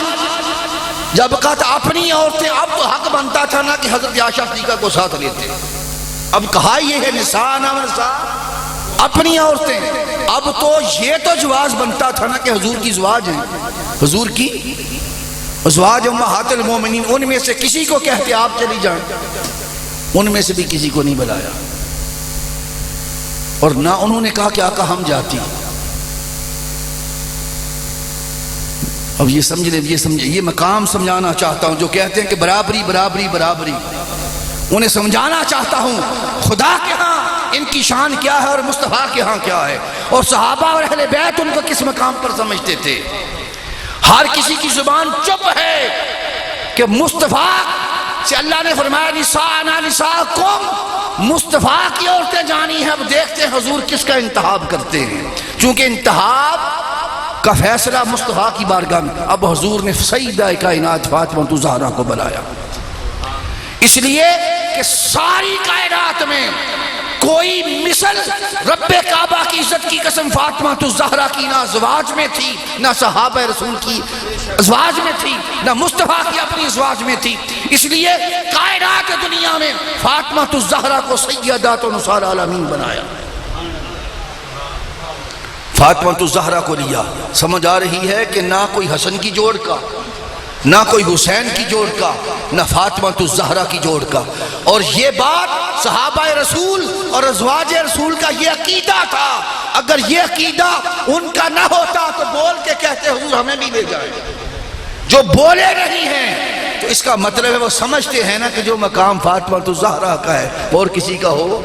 جب کہا اپنی عورتیں, اب تو حق بنتا تھا نا کہ حضرت عائشہ صدیقہ کو ساتھ لیتے. اب کہا یہ ہے نساء نساء, اپنی عورتیں. اب تو یہ تو جواز بنتا تھا نا کہ حضور کی زواج ہیں, حضور کی ازواج امہات المومنین, ان میں سے کسی کو کہتے آپ چلی جائیں, ان میں سے بھی کسی کو نہیں بلایا. اور نہ انہوں نے کہا کہ آقا ہم جاتی. اب یہ سمجھ لیں, یہ مقام سمجھانا چاہتا ہوں جو کہتے ہیں کہ برابری برابری برابری, انہیں سمجھانا چاہتا ہوں خدا کے ہاں ان کی شان کیا ہے اور مصطفیٰ کے ہاں کیا ہے, اور صحابہ اور اہل بیت ان کو کس مقام پر سمجھتے تھے. ہر کسی کی زبان چپ ہے کہ مصطفیٰ سے اللہ نے فرمایا نساء نساءکم, مصطفیٰ کی عورتیں جانی ہیں. اب دیکھتے ہیں حضور کس کا انتخاب کرتے ہیں, چونکہ انتخاب کا فیصلہ مصطفیٰ کی بارگاہ میں. اب حضور نے سیدہ کائنات فاطمہ الزہرا کو بلایا, اس لیے کہ ساری کائنات میں کوئی مثل رب کعبہ کی عزت کی قسم فاطمہ الزہرا کی نہ ازواج میں تھی, نہ صحابہ رسول کی ازواج میں تھی, نہ مصطفیٰ کی اپنی ازواج میں تھی. اس لیے کائنات دنیا میں فاطمہ الزہرا کو سیدات نساء العالمین بنایا. فاطمہ الزہرا کو لیا. سمجھ آ رہی ہے کہ نہ کوئی حسن کی جوڑ کا, نہ کوئی حسین کی جوڑ کا, نہ فاطمہ الزہرا کی جوڑ کا. اور یہ بات صحابہ رسول اور ازواج رسول کا یہ عقیدہ تھا. اگر یہ عقیدہ ان کا نہ ہوتا تو بول کے کہتے حضور ہمیں بھی لے جائیں. جو بولے نہیں ہیں تو اس کا مطلب ہے وہ سمجھتے ہیں نا کہ جو مقام فاطمہ الزہرا کا ہے وہ اور کسی کا ہو,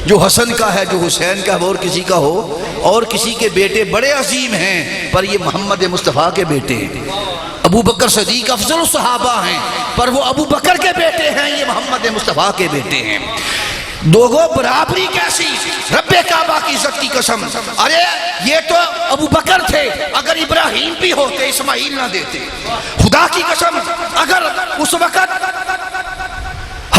جو حسن کا ہے, جو حسین کا ہے وہ اور کسی کا ہو, اور کسی کے بیٹے بڑے عظیم ہیں پر یہ محمد مصطفیٰ کے بیٹے ہیں. ابو بکر صدیق افضل الصحابہ ہیں پر وہ ابو بکر کے بیٹے ہیں, یہ محمد مصطفیٰ کے بیٹے ہیں. دوگو برابری کیسی؟ رب کعبہ کی عزت کی قسم, ارے یہ تو ابو بکر تھے, اگر ابراہیم بھی ہوتے اسماعیل نہ دیتے. خدا کی قسم اگر اس وقت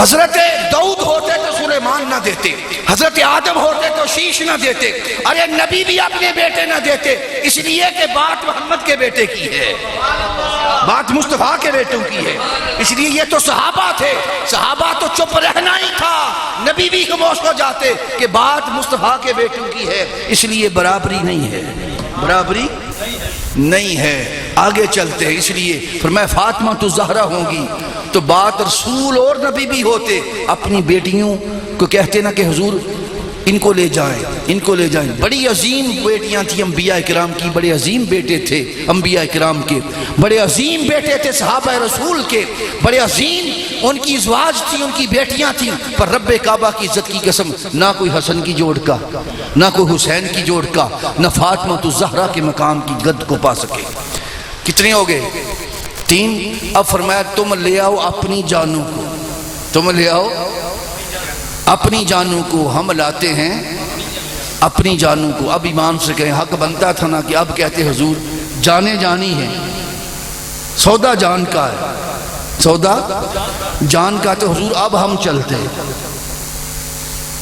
حضرت داؤد ہوتے تو سلیمان نہ دیتے، حضرت آدم ہوتے تو شیش نہ دیتے، ارے نبی بھی اپنے بیٹے نہ دیتے، اس لیے کہ بات محمد کے بیٹے کی ہے، بات مصطفیٰ کے بیٹوں کی ہے، اس لیے یہ تو صحابہ تھے، صحابہ تو چپ رہنا ہی تھا، نبی بھی خاموش ہو جاتے کہ بات مصطفیٰ کے بیٹوں کی ہے، اس لیے برابری نہیں ہے، برابری نہیں ہے۔ آگے چلتے ہیں، اس لیے فرمایا فاطمہ تو زہرا ہوں گی تو بات رسول اور نبی بھی ہوتے، اپنی بیٹیوں کو کہتے نا کہ حضور ان کو لے جائیں، ان کو لے جائیں۔ بڑی عظیم بیٹیاں تھیں انبیاء کرام کی، بڑے عظیم بیٹے تھے انبیاء کرام کے، بڑے عظیم بیٹے تھے صحابہ رسول کے، بڑے عظیم ان کی ازواج تھی، ان کی بیٹیاں تھیں، پر رب کعبہ کی عزت کی قسم نہ کوئی حسن کی جوڑ کا، نہ کوئی حسین کی جوڑ کا، نہ فاطمہ تو زہرا کے مقام کی گد کو پا سکے۔ کتنے ہو گئے؟ 3۔ اب فرمایا تم لے آؤ اپنی جانوں کو، تم لے آؤ اپنی جانوں کو، ہم لاتے ہیں اپنی جانوں کو۔ اب ایمان سے کہیں حق بنتا تھا نا کہ اب کہتے حضور جانے جانی ہے، سودا جان کا ہے، سودا جان کا، تو حضور اب ہم چلتے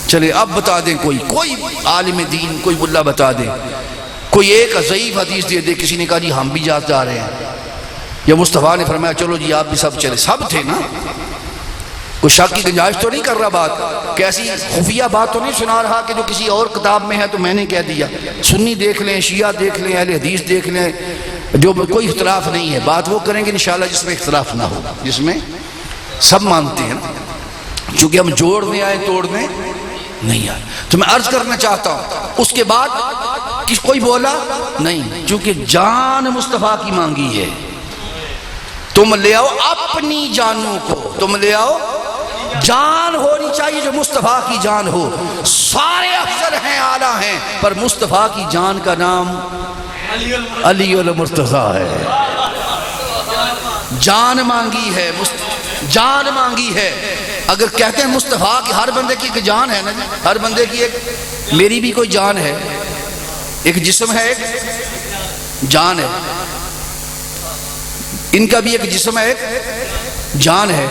چلے۔ اب بتا دیں کوئی عالم دین، کوئی ملا بتا دے، کوئی ایک ضعیف حدیث دے دے، کسی نے کہا جی ہم بھی جا رہے ہیں، یا مصطفیٰ نے فرمایا چلو جی آپ بھی سب چلے، سب تھے نا، کوئی شک کی گنجائش تو نہیں کر رہا بات، کیسی خفیہ بات تو نہیں سنا رہا کہ جو کسی اور کتاب میں ہے تو میں نے کہہ دیا۔ سنی دیکھ لیں، شیعہ دیکھ لیں، اہل حدیث دیکھ لیں، جو کوئی اختلاف نہیں ہے، بات وہ کریں گے انشاءاللہ جس میں اختلاف نہ ہو، جس میں سب مانتے ہیں، چونکہ ہم جوڑنے آئے توڑنے نہیں آئے۔ تو میں عرض کرنا چاہتا ہوں اس کے بعد کوئی بولا نہیں، چونکہ جان مصطفیٰ کی مانگی ہے، تم لے آؤ اپنی جانوں کو، تم لے آؤ، جان ہونی چاہیے جو مصطفیٰ کی جان ہو، سارے افضل ہیں اعلیٰ ہیں، پر مصطفیٰ کی جان کا نام علی المرتضیٰ ہے۔ جان مانگی ہے، جان مانگی ہے۔ اگر کہتے ہیں مصطفیٰ کی، ہر بندے کی ایک جان ہے نا، ہر بندے کی ایک، میری بھی کوئی جان ہے، ایک جسم ہے، ایک جان ہے، ان کا بھی ایک جسم ہے، ایک جان ہے۔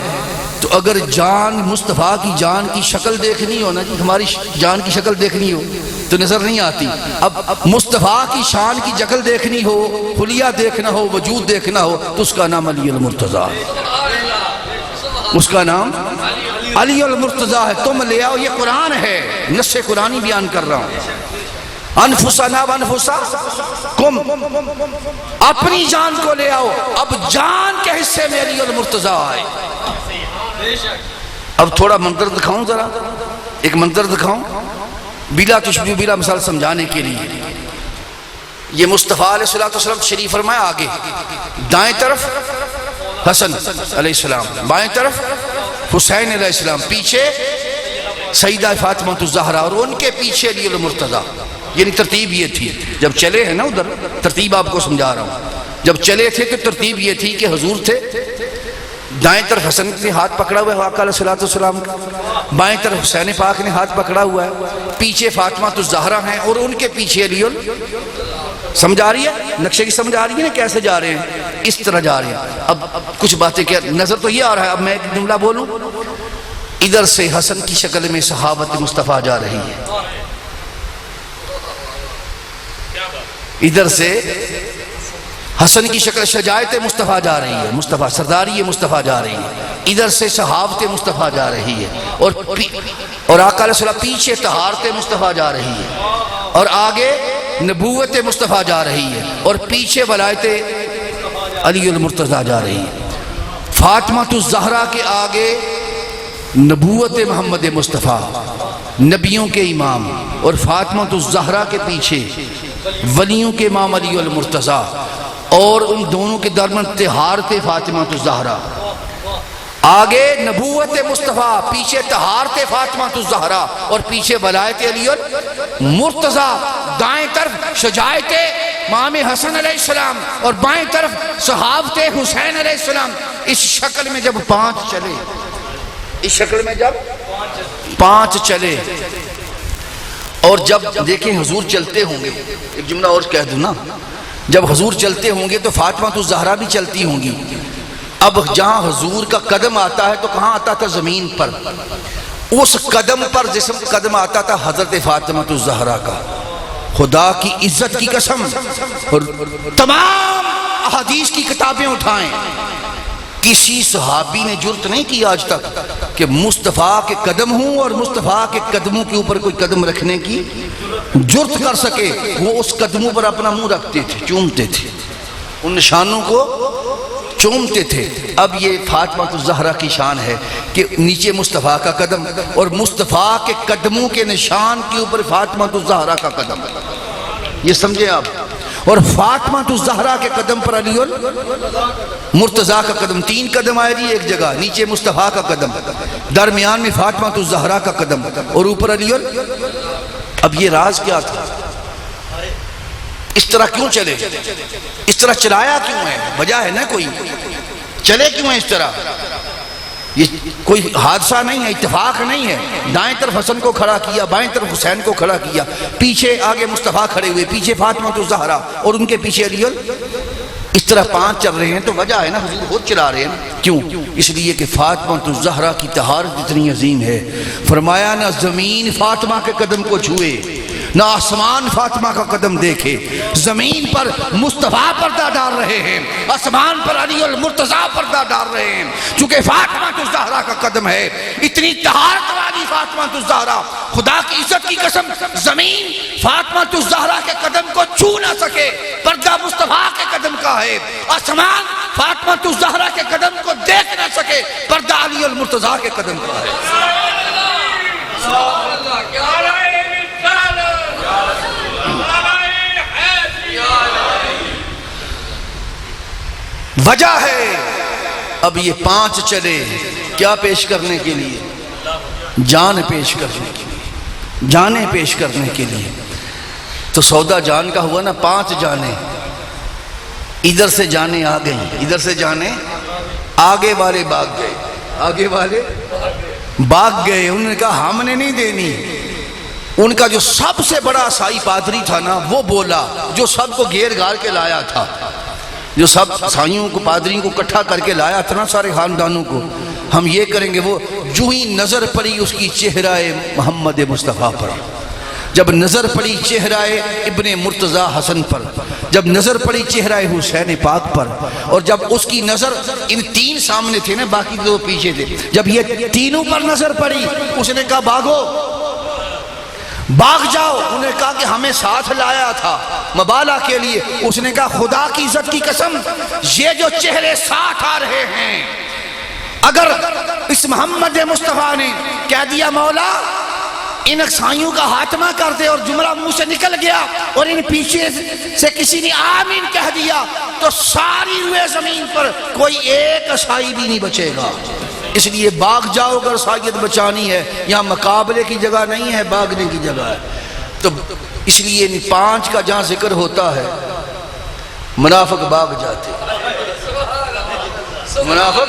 تو اگر جان مصطفیٰ کی جان کی شکل دیکھنی ہو نا جی، ہماری جان کی شکل دیکھنی ہو تو نظر نہیں آتی، اب مصطفیٰ کی شان کی شکل دیکھنی ہو، حلیہ دیکھنا ہو، وجود دیکھنا ہو تو اس کا نام علی المرتضیٰ ہے، اس کا نام علی المرتضیٰ ہے۔ تم لے آؤ، یہ قرآن ہے، نص قرآنی بیان کر رہا ہوں، انفسنا وانفسکم، اپنی جان کو لے آؤ۔ اب جان کے حصے میں علی المرتضیٰ آئے۔ اب تھوڑا منظر دکھاؤں، ذرا ایک منظر دکھاؤں بلا تشبیہ بلا مثال سمجھانے کے لیے۔ یہ مصطفیٰ علیہ السلام شریف فرمایا، آگے دائیں طرف حسن علیہ السلام، بائیں طرف حسین علیہ السلام، پیچھے سیدہ فاطمہ الزہرا، اور ان کے پیچھے علی المرتضیٰ۔ یعنی ترتیب یہ تھی، جب چلے ہیں نا ادھر، ترتیب آپ کو سمجھا رہا ہوں، جب چلے تھے تو ترتیب یہ تھی کہ حضور تھے، دائیں طرف حسن نے ہاتھ پکڑا ہوا ہے آقا علیہ السلام کا، بائیں طرف حسین پاک نے ہاتھ پکڑا ہوا ہے، پیچھے فاطمہ الزہرا ہیں، اور ان کے پیچھے علی سمجھ آ رہی ہے؟ نقشے کی سمجھ آ رہی ہے نا کیسے جا رہے ہیں؟ اس طرح جا رہے ہیں۔ اب کچھ باتیں کیا نظر تو یہ آ رہا ہے، اب میں ایک جملہ بولوں، ادھر سے حسن کی شکل میں صحابت مصطفیٰ جا رہی ہے، ادھر سے حسن کی شکل شجاعت مصطفیٰ جا رہی ہے، مصطفیٰ سرداری مصطفیٰ جا رہی ہے، ادھر سے صحابت مصطفیٰ جا رہی ہے، اور آقا علیہ السلام پیچھے طہارت مصطفیٰ جا رہی ہے، اور آگے نبوت مصطفیٰ جا رہی ہے، اور پیچھے ولایت علی المرتضیٰ جا رہی ہے۔ فاطمہ الزہرا کے آگے نبوت محمد مصطفیٰ، نبیوں کے امام، اور فاطمہ الزہرا کے پیچھے ولیوں کے امام علی المرتضیٰ، اور ان دونوں کے درمیان طہارت فاطمہ الزہرا، آگے نبوت مصطفیٰ، پیچھے طہارت فاطمہ الزہرا، اور پیچھے ولایت علی المرتضیٰ، دائیں طرف شجاعت امام حسن علیہ السلام، اور بائیں طرف صحابت حسین علیہ السلام۔ اس شکل میں جب پانچ چلے، اس شکل میں جب پانچ چلے، اور جب دیکھیں حضور چلتے ہوں گے، ایک جملہ اور کہہ دوں نا، جب حضور چلتے ہوں گے تو فاطمہ الزہرا بھی چلتی ہوں گی، اب جہاں حضور کا قدم آتا ہے تو کہاں آتا تھا؟ زمین پر. اس قدم پر جسم قدم آتا تھا حضرت فاطمہ الزہرا کا. خدا کی عزت کی قسم، اور تمام احادیث کی کتابیں اٹھائیں، کسی صحابی نے جرت نہیں کی آج تک کہ مصطفیٰ کے قدم ہوں اور مصطفیٰ کے قدموں کے اوپر کوئی قدم رکھنے کی جرت کر سکے. وہ اس قدموں پر اپنا منہ رکھتے تھے، چومتے تھے، ان نشانوں کو چومتے تھے. اب یہ فاطمہ الزہرا کی شان ہے کہ نیچے مصطفیٰ کا قدم اور مصطفیٰ کے قدموں کے نشان کے اوپر فاطمہ الزہرا کا قدم. یہ سمجھیں آپ. اور فاطمہ الزہرا کے قدم پر علی المرتضیٰ کا قدم. 3 قدم آئے جی ایک جگہ، نیچے مصطفیٰ کا قدم، درمیان میں فاطمہ الزہرا کا قدم اور اوپر علی. اب یہ راز کیا تھا؟ اس طرح کیوں چلے؟ اس طرح چلایا کیوں ہے؟ وجہ ہے نا کوئی. چلے کیوں ہے اس طرح؟ یہ کوئی حادثہ نہیں ہے، اتفاق نہیں ہے. دائیں طرف حسن کو کھڑا کیا، بائیں طرف حسین کو کھڑا کیا، پیچھے آگے مصطفیٰ کھڑے ہوئے، پیچھے فاطمہ الزہرا اور ان کے پیچھے علی. اس طرح 5 چل رہے ہیں تو وجہ ہے نا، حضور خود چلا رہے ہیں. کیوں؟ اس لیے کہ فاطمہ الزہرا کی طہارت اتنی عظیم ہے. فرمایا نہ زمین فاطمہ کے قدم کو چھوئے، نہ آسمان فاطمہ کا قدم دیکھے. زمین پر مصطفیٰ پردہ ڈال رہے ہیں، آسمان پر علی المرتضیٰ پردہ ڈال رہے ہیں. چونکہ فاطمہ الزہرا کا قدم ہے، اتنی طہارت والی فاطمہ الزہرا، خدا کی عزت کی قسم زمین فاطمہ الزہرا کے قدم کو چھو نہ سکے. پردہ مصطفیٰ کے قدم کا ہے. آسمان فاطمہ الزہرا کے قدم کو دیکھ نہ سکے، پردہ علی المرتضیٰ کے قدم کا ہے. وجہ ہے. اب یہ 5 چلے کیا پیش کرنے کے لیے؟ جان پیش کرنے کے لیے، جانیں پیش کرنے کے لیے. تو سودا جان کا ہوا نا. 5 جانیں، ادھر سے جانیں آ گئیں، ادھر سے جانیں آگے والے بھاگ گئے، آگے والے بھاگ گئے. انہوں نے کہا ہم نے نہیں دینی. ان کا جو سب سے بڑا عیسائی پادری تھا نا، وہ بولا، جو سب کو گھیر گھار کے لایا تھا، جو سب عیسائیوں کو پادریوں کو اکٹھا کر کے لایا تھا نا، سارے خاندانوں کو، ہم یہ کریں گے. وہ جو ہی نظر پڑی اس کی چہرہ محمد مصطفیٰ پر، جب نظر پڑی چہرہ ابن مرتضیٰ حسن پر، جب نظر پڑی چہرہ حسین پاک پر، اور جب اس کی نظر ان 3 سامنے تھے نا، باقی 2 پیچھے تھے، جب یہ تینوں پر نظر پڑی، اس نے کہا بھاگو، بھاگ جاؤ. انہوں نے کہا کہ ہمیں ساتھ لایا تھا مبالغہ کے لیے. اس نے کہا خدا کی عزت کی قسم یہ جو چہرے ساتھ آ رہے ہیں، اگر اس محمد مصطفیٰ نے کہہ دیا مولا ان عیسائیوں کا خاتمہ کر دے، اور جملہ منہ سے نکل گیا اور ان پیچھے سے کسی نے آمین کہہ دیا، تو ساری روئے زمین پر کوئی ایک عیسائی بھی نہیں بچے گا. اس لیے بھاگ جاؤ اگر عیسائیت بچانی ہے. یہاں مقابلے کی جگہ نہیں ہے، بھاگنے کی جگہ ہے. تو اس لیے ان 5 کا جہاں ذکر ہوتا ہے منافق بھاگ جاتے، منافق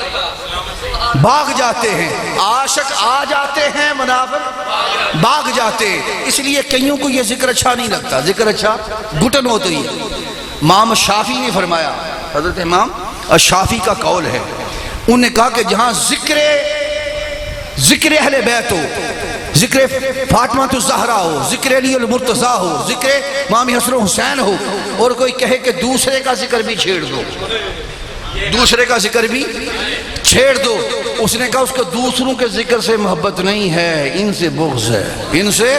بھاگ جاتے ہیں، عاشق آ جاتے ہیں، منافق بھاگ جاتے. اس لیے کئیوں کو یہ ذکر اچھا نہیں لگتا. ذکر اچھا گھٹن ہوتی ہے. امام شافعی نے فرمایا، حضرت امام الشافعی کا قول ہے، انہوں نے کہا کہ جہاں ذکر اہل بیت ہو، ذکر فاطمہ الزہرا ہو، ذکر علی المرتضیٰ ہو، ذکر امام حسن و حسین ہو، اور کوئی کہے کہ دوسرے کا ذکر بھی چھیڑ دو، دوسرے کا ذکر بھی چھیڑ دو، اس نے کہا اس کو دوسروں کے ذکر سے محبت نہیں ہے، ان سے بغض ہے، ان سے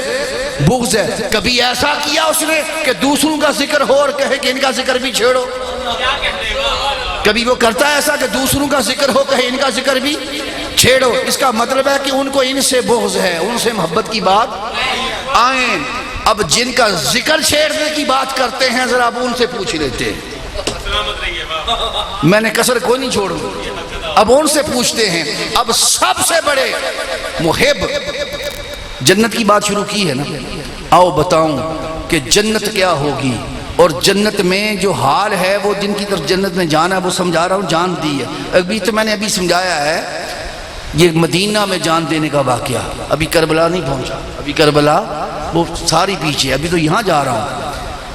بغض ہے. کبھی ایسا کیا اس نے کہ دوسروں کا ذکر ہو اور کہے کہ ان کا ذکر بھی چھیڑو؟ کبھی وہ کرتا ہے ایسا کہ دوسروں کا ذکر ہو کہے ان کا ذکر بھی چھیڑو؟ اس کا مطلب ہے کہ ان کو ان سے بغض ہے، ان سے محبت کی بات آئیں. اب جن کا ذکر چھیڑنے کی بات کرتے ہیں ذرا اب ان سے پوچھ لیتے ہیں. میں نے کسر کوئی نہیں چھوڑوں، اب ان سے پوچھتے ہیں. اب سب سے بڑے محب جنت کی بات شروع کی ہے نا. آؤ بتاؤں کہ جنت کیا ہوگی، اور جنت میں جو حال ہے وہ جن کی طرف جنت میں جانا ہے وہ سمجھا رہا ہوں. جان دی ہے ابھی تو میں نے ابھی سمجھایا ہے، یہ مدینہ میں جان دینے کا واقعہ. ابھی کربلا نہیں پہنچا، ابھی کربلا وہ ساری پیچھے، ابھی تو یہاں جا رہا ہوں.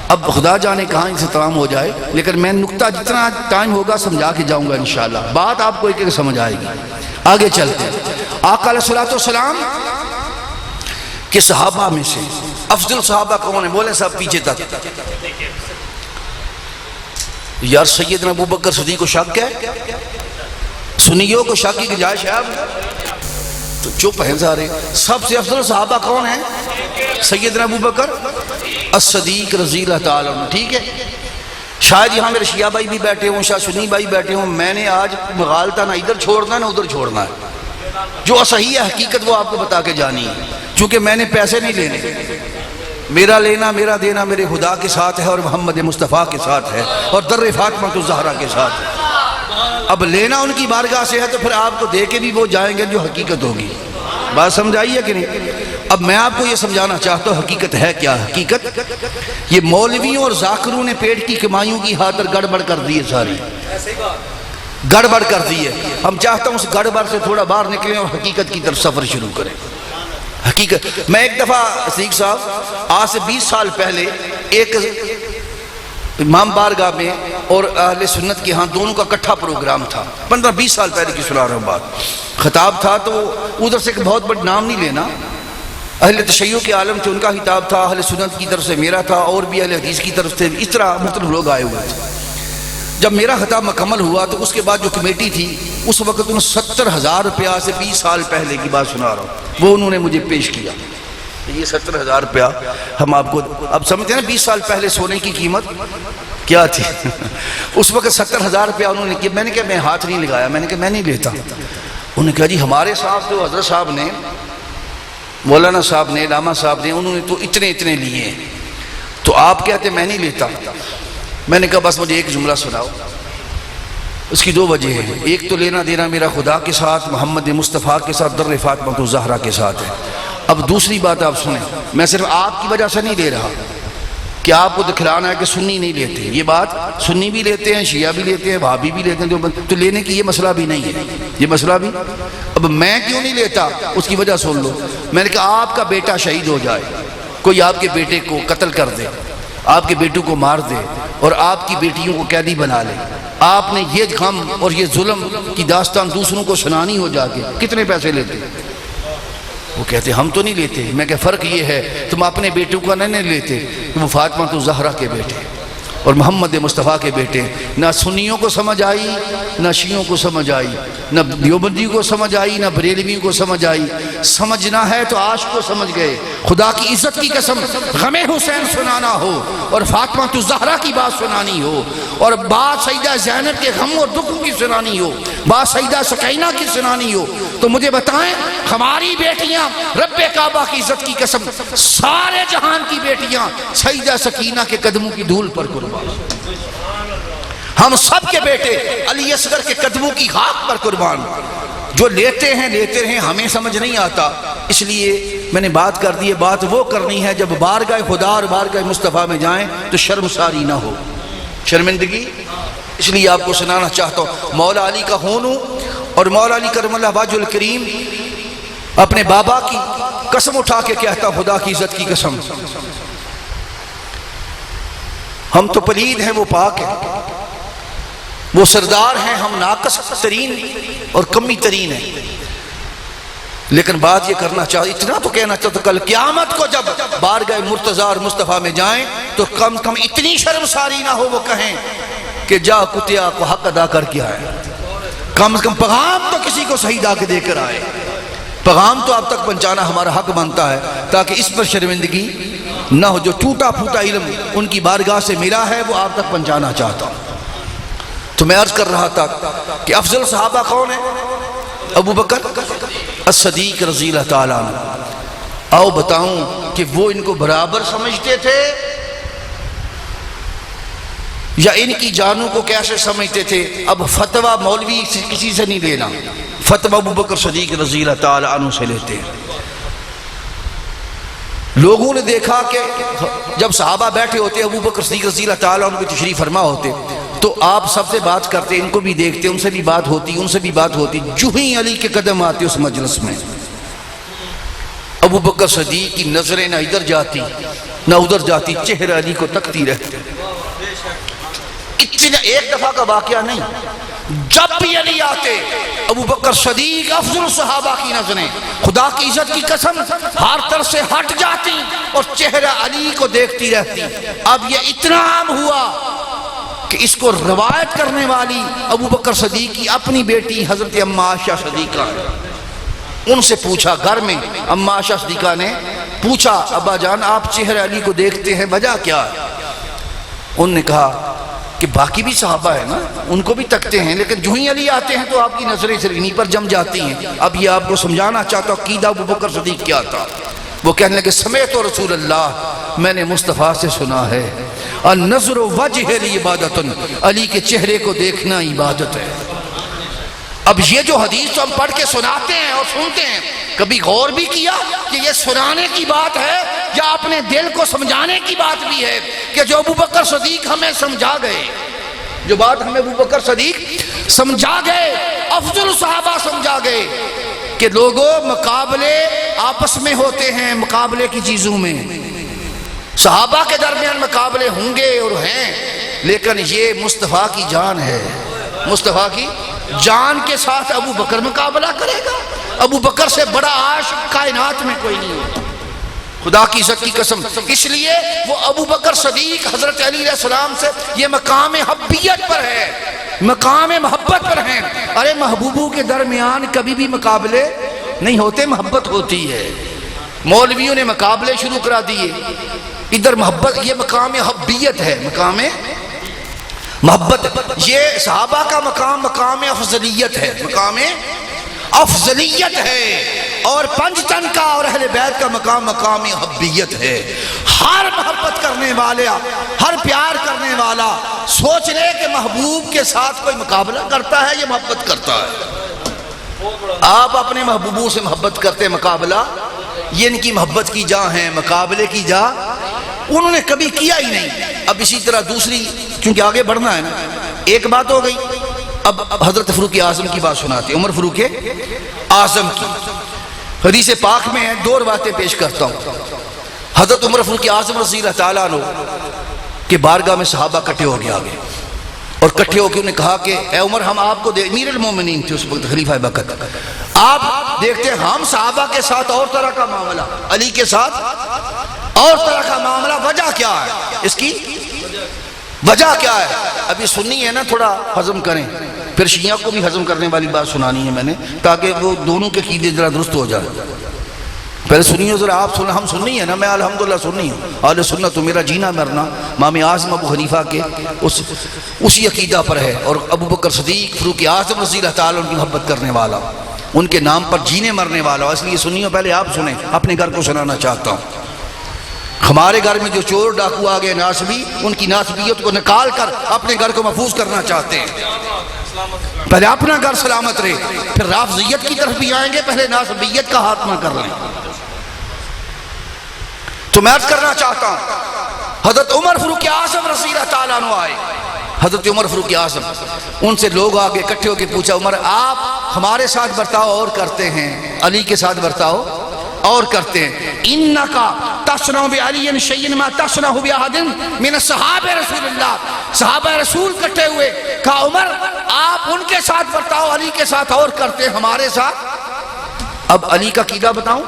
اب خدا جانے کہاں سے تمام ہو جائے، لیکن میں نقطہ جتنا ٹائم ہوگا سمجھا کے جاؤں گا انشاءاللہ، بات آپ کو ایک ایک سمجھ آئے گی۔ آگے چلتے ہیں۔ آقا علیہ السلام کہ صحابہ میں سے افضل صحابہ کون ہیں؟ بولیں صاحب پیچھے تک۔ یار سیدنا ابوبکر صدیق کو شک ہے؟ سنیوں کو شک کی گنجائش ہے؟ اب تو چپ ہیں سارے۔ سب سے افضل صحابہ کون ہیں؟ سیدنا ابوبکر الصدیق رضی اللہ تعالیٰ عنہ، ٹھیک ہے؟ شاید یہاں میرے شیعہ بھائی بھی بیٹھے ہوں، شاید سنی بھائی بیٹھے ہوں، میں نے آج مغالطہ نہ ادھر چھوڑنا ہے نہ ادھر چھوڑنا ہے، جو صحیح ہے حقیقت وہ آپ کو بتا کے جانی ہے، چونکہ میں نے پیسے نہیں لینے، میرا لینا میرا دینا میرے خدا کے ساتھ ہے اور محمد مصطفیٰ کے ساتھ ہے اور در فاطمہ الزہرا کے ساتھ ہے۔ اب لینا ان کی بارگاہ سے ہے تو پھر آپ کو دے کے بھی وہ جائیں گے جو حقیقت ہوگی۔ بات سمجھائی ہے کہ نہیں؟ اب میں آپ کو یہ سمجھانا چاہتا ہوں حقیقت ہے کیا۔ حقیقت یہ مولویوں اور ذاکروں نے پیٹ کی کمائیوں کی خاطر گڑبڑ کر دی ہے، ساری گڑبڑ کر دی ہے۔ ہم چاہتا ہوں اس گڑبڑ سے تھوڑا باہر نکلیں اور حقیقت کی طرف سفر شروع کریں۔ حقیقت میں ایک دفعہ صدیق صاحب آج سے 20 سال پہلے ایک امام بارگاہ میں اور اہل سنت کے ہاں دونوں کا اکٹھا پروگرام تھا، 15-20 سال پہلے کی سنا رہا ہوں بات، خطاب تھا تو ادھر سے ایک بہت بڑا نام نہیں لینا، اہل تشیع کے عالم تھے ان کا خطاب تھا، اہل سنت کی طرف سے میرا تھا اور بھی اہل حدیث کی طرف سے، اس طرح مختلف لوگ آئے ہوئے تھے۔ جب میرا خطاب مکمل ہوا تو اس کے بعد جو کمیٹی تھی اس وقت انہوں 70,000 روپیہ سے 20 سال پہلے کی بات سنا رہا ہوں، وہ انہوں نے مجھے پیش کیا۔ یہ 70,000 روپیہ ہم آپ کو اب سمجھتے ہیں نا 20 سال پہلے سونے کی قیمت کیا تھی اس وقت 70,000 روپیہ انہوں نے کیا۔ میں نے کہا میں ہاتھ نہیں لگایا، میں نے کہا میں نہیں لیتا۔ انہوں نے کہا جی ہمارے صاحب تو حضرت صاحب نے، مولانا صاحب نے، علامہ صاحب نے، انہوں نے تو اتنے اتنے لیے ہیں، تو آپ کہتے میں نہیں لیتا۔ میں نے کہا بس مجھے ایک جملہ سناؤ۔ اس کی 2 وجہ ہیں، ایک تو لینا دینا میرا خدا کے ساتھ محمد مصطفیٰ کے ساتھ در فاطمہ الزہرا کے ساتھ ہے۔ اب دوسری بات آپ سنیں، میں صرف آپ کی وجہ سے نہیں دے رہا کہ آپ کو دکھلانا ہے کہ سنی نہیں لیتے، یہ بات سنی بھی لیتے ہیں، شیعہ بھی لیتے ہیں، وہابی بھی لیتے ہیں، تو لینے کی یہ مسئلہ بھی نہیں ہے، یہ مسئلہ بھی۔ اب میں کیوں نہیں لیتا اس کی وجہ سن لو۔ میں نے کہا آپ کا بیٹا شہید ہو جائے، کوئی آپ کے بیٹے کو قتل کر دے، آپ کے بیٹوں کو مار دے اور آپ کی بیٹیوں کو قیدی بنا لے، آپ نے یہ غم اور یہ ظلم کی داستان دوسروں کو سنانی ہو جا کے کتنے پیسے لیتے؟ وہ کہتے ہم تو نہیں لیتے۔ میں کہ فرق یہ ہے تم اپنے بیٹوں کو نہیں لیتے، وہ فاطمہ الزہرا کے بیٹے اور محمد مصطفیٰ کے بیٹے۔ نہ سنیوں کو سمجھ آئی، نہ شیعوں کو سمجھ آئی، نہ دیوبندیوں کو سمجھ آئی، نہ بریلویوں کو سمجھ آئی۔ سمجھنا ہے تو عاشق کو سمجھ گئے۔ خدا کی عزت کی قسم غم حسین سنانا ہو اور فاطمہ الزہرا کی بات سنانی ہو اور بات سیدہ زینب کے غم اور دکھوں کی سنانی ہو، بات سیدہ سکینہ کی سنانی ہو، تو مجھے بتائیں ہماری بیٹیاں رب کعبہ کی عزت کی قسم سارے جہان کی بیٹیاں سیدہ سکینہ کے قدموں کی دھول پر قربان، ہم سب کے بیٹے علی اصغر کے قدموں کی خاک پر قربان۔ جو لیتے ہیں لیتے رہیں، ہمیں سمجھ نہیں آتا، اس لیے میں نے بات کر دی ہے۔ بات وہ کرنی ہے جب بارگاہ خدا اور بارگاہ مصطفیٰ میں جائیں تو شرمساری نہ ہو، شرمندگی۔ اس لیے آپ کو سنانا چاہتا ہوں، مولا علی کا خون ہوں اور مولا علی کرم اللہ وجہ الکریم اپنے بابا کی قسم اٹھا کے کہتا خدا کی عزت کی قسم، ہم تو پلید ہیں وہ پاک ہیں، وہ سردار ہیں ہم ناقص ترین اور کمی ترین ہیں۔ لیکن بات یہ کرنا چاہتا، اتنا تو کہنا چاہتا، کل قیامت کو جب بارگاہ مرتضیٰ اور مصطفیٰ میں جائیں تو کم کم اتنی شرمساری نہ ہو وہ کہیں کہ جا کتیا کو حق ادا کر کے آئے، کم از کم پیغام تو کسی کو صحیح دا کے دے کر آئے، پیغام تو آپ تک پہنچانا ہمارا حق بنتا ہے، تاکہ اس پر شرمندگی نہ ہو۔ جو ٹوٹا پھوٹا علم ان کی بارگاہ سے ملا ہے وہ آپ تک پہنچانا چاہتا ہوں۔ تو میں عرض کر رہا تھا کہ افضل صحابہ کون ہیں؟ ابو بکر الصدیق رضی اللہ تعالیٰ عنہ۔ آؤ بتاؤں کہ وہ ان کو برابر سمجھتے تھے یا ان کی جانوں کو کیسے سمجھتے تھے؟ اب فتویٰ مولوی کسی سے نہیں لینا، فتویٰ ابو بکر صدیق رضی اللہ تعالیٰ عنہ سے لیتے ہیں۔ لوگوں نے دیکھا کہ جب صحابہ بیٹھے ہوتے ابو بکر صدیق رضی اللہ تعالیٰ عنہ کی تشریف فرما ہوتے تو آپ سب سے بات کرتے، ان کو بھی دیکھتے، ان سے بھی بات ہوتی، ان سے بھی بات ہوتی، جو ہی علی کے قدم آتے اس مجلس میں ابو بکر صدیق کی نظریں نہ ادھر جاتی نہ ادھر جاتی، چہرہ علی کو تکتی رہتی۔ اتنا ایک دفعہ کا واقعہ نہیں، جب بھی علی آتے ابو بکر صدیق افضل صحابہ کی نظریں خدا کی عزت کی قسم ہر طرف سے ہٹ جاتی اور چہرہ علی کو دیکھتی رہتی۔ اب یہ اتنا عام ہوا کہ اس کو روایت کرنے والی ابو بکر صدیق کی اپنی بیٹی حضرت اماں عائشہ صدیقہ، ان سے پوچھا گھر میں، اماں عائشہ صدیقہ نے پوچھا ابا جان آپ چہرہ علی کو دیکھتے ہیں، وجہ کیا ہے؟ انہوں نے کہا کہ باقی بھی صحابہ ہیں نا، ان کو بھی تکتے ہیں، لیکن جو ہی علی آتے ہیں تو آپ کی نظریں صرف انہی پر جم جاتی ہیں۔ اب یہ آپ کو سمجھانا چاہتا ہوں عقیدہ ابو بکر صدیق کیا تھا۔ وہ کہنے لگے سمیت رسول اللہ، میں نے مصطفیٰ سے سنا ہے النظر وجہ لی عبادت، علی کے چہرے کو دیکھنا عبادت ہے۔ اب یہ جو حدیث تو ہم پڑھ کے سناتے ہیں اور سنتے ہیں، کبھی غور بھی کیا کہ یہ سنانے کی بات ہے یا اپنے دل کو سمجھانے کی بات بھی ہے کہ جو ابو بکر صدیق ہمیں سمجھا گئے، جو بات ہمیں ابو بکر صدیق سمجھا گئے، افضل صحابہ سمجھا گئے کہ لوگوں مقابلے آپس میں ہوتے ہیں، مقابلے کی چیزوں میں صحابہ کے درمیان مقابلے ہوں گے اور ہیں، لیکن یہ مصطفیٰ کی جان ہے، مصطفیٰ کی جان کے ساتھ ابو بکر مقابلہ کرے گا؟ ابو بکر سے بڑا عاشق کائنات میں کوئی نہیں ہوتا، خدا کی عزت کی قسم۔ اس لیے وہ ابو بکر صدیق حضرت علی علیہ السلام سے یہ مقام حبیت پر ہے، مقام محبت پر ہیں۔ ارے محبوبوں کے درمیان کبھی بھی مقابلے نہیں ہوتے، محبت ہوتی ہے۔ مولویوں نے مقابلے شروع کرا دیے، ادھر محبت، یہ مقام حبیت ہے، مقام محبت۔ یہ صحابہ کا مقام مقام افضلیت ہے، مقام افضلیت ہے، اور پنج تن کا اور اہل بیت کا مقام مقام حبیت ہے۔ ہر محبت کرنے والا، ہر پیار کرنے والا سوچ لے کہ محبوب کے ساتھ کوئی مقابلہ کرتا ہے، یہ محبت کرتا ہے۔ آپ اپنے محبوبوں سے محبت کرتے، مقابلہ یہ ان کی محبت کی جا ہے، مقابلے کی جا انہوں نے کبھی کیا ہی نہیں۔ اب اسی طرح دوسری، کیونکہ آگے بڑھنا ہے نا، ایک بات ہو گئی، اب حضرت فاروق اعظم کی بات سناتے ہیں، عمر فاروق اعظم کی۔ حدیث پاک میں ہے، دو روایتیں پیش کرتا ہوں۔ حضرت عمر فاروق اعظم رضی اللہ تعالیٰ عنہ کے بارگاہ میں صحابہ کٹھے ہو گئے آگے، اور کٹھے ہو کے انہوں نے کہا کہ اے عمر، ہم آپ کو امیر المومنین تھے اس وقت، خلیفہ وقت، آپ دیکھتے ہیں ہم صحابہ کے ساتھ اور طرح کا معاملہ، علی کے ساتھ اور طرح کا معاملہ، وجہ کیا ہے اس کی؟ وجہ کیا ہے؟ ابھی سنی ہے نا، تھوڑا ہضم کریں، پھر شیعہ کو بھی ہضم کرنے والی بات سنانی ہے میں نے، تاکہ وہ دونوں کے عقیدے ذرا درست ہو جائے۔ پہلے سنیے ذرا، آپ سن، ہم سننی ہے نا، میں الحمدللہ سننی ہوں، اہل سنت تو میرا جینا مرنا امام اعظم ابو حنیفہ کے اسی عقیدہ پر ہے، اور ابو بکر صدیق فاروق اعظم رضی اللہ تعالیٰ ان کی محبت کرنے والا، ان کے نام پر جینے مرنے والا، اس لیے سنیے، پہلے آپ سنیں، اپنے گھر کو سنانا چاہتا ہوں۔ ہمارے گھر میں جو چور ڈاکو آ گئے ناسبی، ان کی ناسبیت کو نکال کر اپنے گھر کو محفوظ کرنا چاہتے ہیں۔ پہلے اپنا گھر سلامت رہے، پھر رافضیت کی طرف بھی آئیں گے، پہلے ناسبیت کا خاتمہ کر لیں۔ تو میں عرض کرنا چاہتا ہوں، حضرت عمر فاروق اعظم رضی اللہ تعالیٰ عنہ آئے، حضرت عمر فاروق اعظم، ان سے لوگ آگے اکٹھے ہو کے پوچھا، عمر آپ ہمارے ساتھ برتاؤ اور کرتے ہیں، علی کے ساتھ برتاؤ اور کرتے ہیں، انکا تصنع بعلی شیئا ما تصنع باحد من الصحابہ رسول اللہ، صحابہ رسول کٹھے ہوئے، کہا عمر آپ ان کے ساتھ برتاؤ، علی کے ساتھ اور کرتے ہیں، ہمارے ساتھ۔ اب علی کا عقیدہ بتاؤں،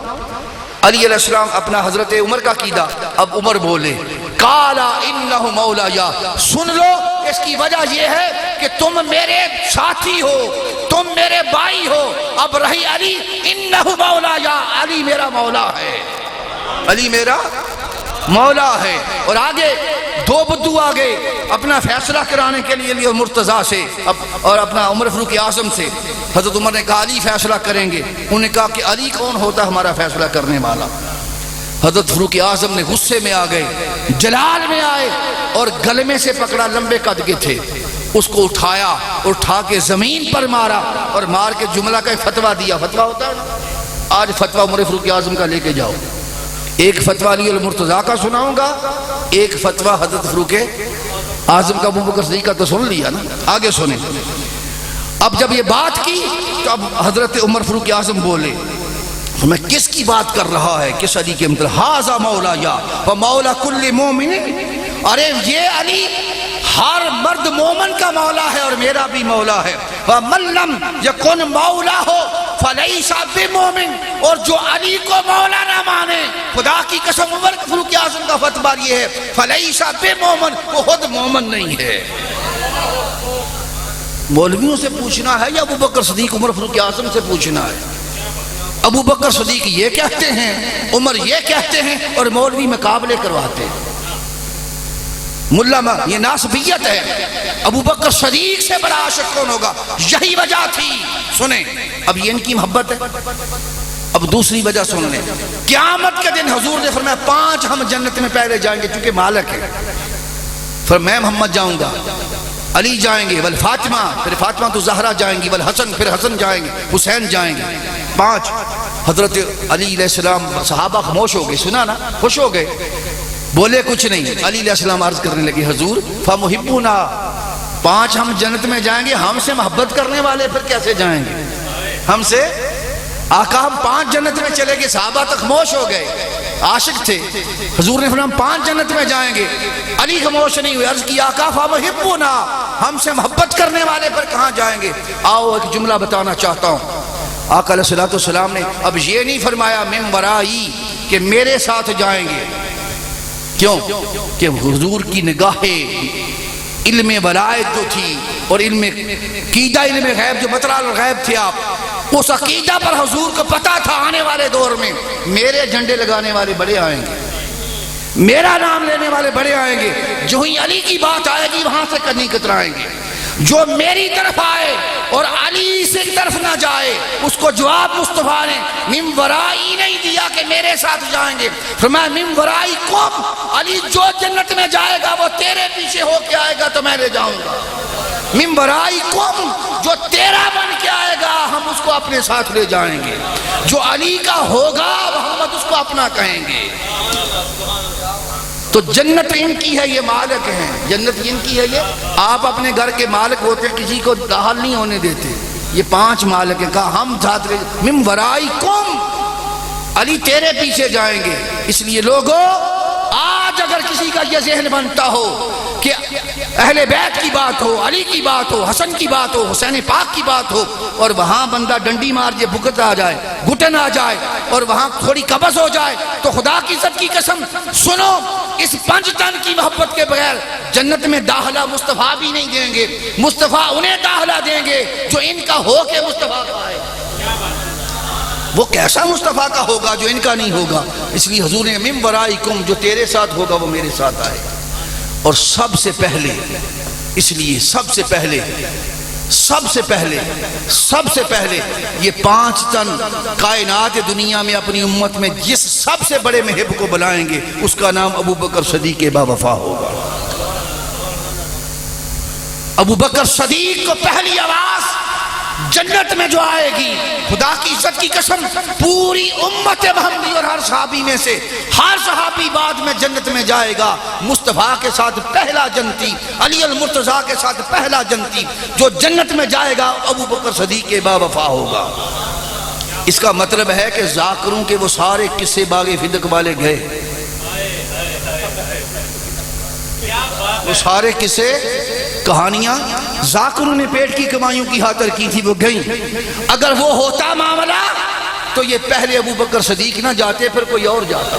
علی علیہ السلام اپنا حضرت عمر کا عقیدہ، اب عمر بولے، قالا انہ مولایا، سن لو اس کی وجہ یہ ہے کہ تم میرے ساتھی ہو، تم میرے بھائی ہو، اب رہی علی، انہ مولایا، علی میرا مولا ہے، علی میرا مولا ہے۔ اور آگے دو بدو آگے اپنا فیصلہ کرانے کے لیے مرتضیٰ سے اور اپنا عمر فاروق اعظم سے، حضرت عمر نے کہا علی فیصلہ کریں گے، انہوں نے کہا کہ علی کون ہوتا ہے ہمارا فیصلہ کرنے والا؟ حضرت فاروق اعظم نے غصے میں آ گئے، جلال میں آئے، اور گلے سے پکڑا، لمبے قد کے تھے، اس کو اٹھایا، اٹھا کے زمین پر مارا، اور مار کے جملہ کا ایک فتویٰ دیا، فتویٰ ہوتا ہے نا، آج فتویٰ عمر فاروق اعظم کا لے کے جاؤ، ایک فتویٰ علی المرتضیٰ کا سناؤں گا، ایک فتویٰ حضرت فاروق اعظم کا، ابو بکر صدیق کا تو سن لیا نا، آگے سنیں۔ اب جب یہ بات کی تو اب حضرت عمر فاروق اعظم بولے، تو میں کس کی بات کر رہا ہے؟ کس علی کے مطلب ہاذا مولا یا و مولا کل مومن، ارے یہ علی ہر مرد مومن کا مولا ہے اور میرا بھی مولا ہے. ومن لم یکن مولا ہو فلیس بمومن، اور جو علی کو مولا نہ مانے، خدا کی قسم عمر فاروق اعظم کا فتویٰ یہ ہے فلیس بمومن، وہ خود مومن نہیں ہے. مولویوں سے پوچھنا ہے یا ابو بکر صدیق عمر فاروق اعظم سے پوچھنا ہے؟ ابو بکر صدیق یہ کہتے ہیں، عمر یہ کہتے ہیں، اور مولوی مقابلے کرواتے ہیں. ملا یہ ناسبیت ہے. ابو بکر صدیق سے بڑا عاشق کون ہوگا؟ یہی وجہ تھی. سنیں اب یہ ان کی محبت ہے. اب دوسری وجہ سن لیں. قیامت کے دن حضور نے فرمایا 5 ہم جنت میں پہلے جائیں گے چونکہ مالک ہے. پھر میں محمد جاؤں گا، علی جائیں گے، ول فاطمہ، پھر فاطمہ تو زہرا جائیں گی، ول حسن، پھر حسن جائیں گے، حسین جائیں گے. 5. حضرت علی علیہ السلام، صحابہ خاموش ہو گئے. سنا نا؟ خوش ہو گئے، بولے کچھ نہیں. علی علیہ السلام عرض کرنے لگے حضور فمحبونا، 5 ہم جنت میں جائیں گے، ہم سے محبت کرنے والے پھر کیسے جائیں گے؟ ہم سے آقا ہم 5 جنت میں چلے گئے. صحابہ تک خاموش ہو گئے، عاشق تھے. حضور نے فرمایا ہم 5 جنت میں جائیں گے. علی خاموش نہیں ہوئے، عرض کی آقا فمحبونا، ہم سے محبت کرنے والے پر کہاں جائیں گے؟ آؤ ایک جملہ بتانا چاہتا ہوں. آقا علیہ السلام نے اب یہ نہیں فرمایا من ورائی کہ میرے ساتھ جائیں گے. کیوں؟ کہ حضور کی نگاہ علم ولایت جو تھی اور علم عقیدہ، علم غیب جو مطلع الغیب تھے، آپ اس عقیدہ پر حضور کو پتا تھا آنے والے دور میں میرے جھنڈے لگانے والے بڑے آئیں گے، میرا نام لینے والے بڑے آئیں گے. جو ہی علی کی بات آئے گی وہاں سے کنی کترائیں گے. جو میری طرف آئے اور علی سے طرف نہ جائے اس کو جواب مصطفیٰ نے من ورائی نہیں دیا کہ میرے ساتھ جائیں گے. فرمایا من ورائی کم، علی جو جنت میں جائے گا وہ تیرے پیچھے ہو کے آئے گا تو میں لے جاؤں گا. من ورائی کم، جو تیرا بن کے آئے گا ہم اس کو اپنے ساتھ لے جائیں گے. جو علی کا ہوگا محمد اس کو اپنا کہیں گے. تو جنت ان کی ہے، یہ مالک ہیں. جنت ان کی ہے. یہ آپ اپنے گھر کے مالک ہوتے ہیں، کسی کو داخل نہیں ہونے دیتے. یہ 5 مالک ہیں. کہا ہم ساتھ لے من ورائی کم، علی تیرے پیچھے جائیں گے. اس لیے لوگوں آج اگر کسی کا یہ ذہن بنتا ہو کہ اہل بیت کی بات ہو، علی کی بات ہو، حسن کی بات ہو، حسین پاک کی بات ہو، اور وہاں بندہ ڈنڈی مار جائے، بھگت آ جائے، گھٹن آ جائے اور وہاں تھوڑی قبض ہو جائے، تو خدا کی عزت کی قسم سنو، اس 5 تن کی محبت کے بغیر جنت میں داخلہ مصطفیٰ بھی نہیں دیں گے. مصطفیٰ انہیں داخلہ دیں گے جو ان کا ہو کے مصطفیٰ کا آئے. وہ کیسا مصطفیٰ کا ہوگا جو ان کا نہیں ہوگا؟ اس لیے حضور نے من ورائکم، جو تیرے ساتھ ہوگا وہ میرے ساتھ آئے. اور سب سے پہلے، اس لیے سب سے پہلے یہ 5 تن کائنات دنیا میں اپنی امت میں جس سب سے بڑے محب کو بلائیں گے اس کا نام ابو بکر صدیق با وفا ہوگا. ابو بکر صدیق کو پہلی آواز جنت میں جو آئے گی، خدا کی عزت کی قسم پوری امت محمدی اور ہر صحابی میں سے ہر صحابی بعد میں جنت میں جائے گا. مصطفیٰ کے ساتھ پہلا جنتی، علی المرتضیٰ کے ساتھ پہلا جنتی جو جنت میں جائے گا ابو بکر صدیق با وفا ہوگا. اس کا مطلب ہے کہ ذاکروں کے وہ سارے قصے باغ فدق والے گئے، وہ سارے قصے کہانیاں ذاکروں نے پیٹ کی کمائیوں کی خاطر کی تھی، وہ گئیں. اگر وہ ہوتا معاملہ تو یہ پہلے ابو بکر صدیق نہ جاتے، پھر کوئی اور جاتا.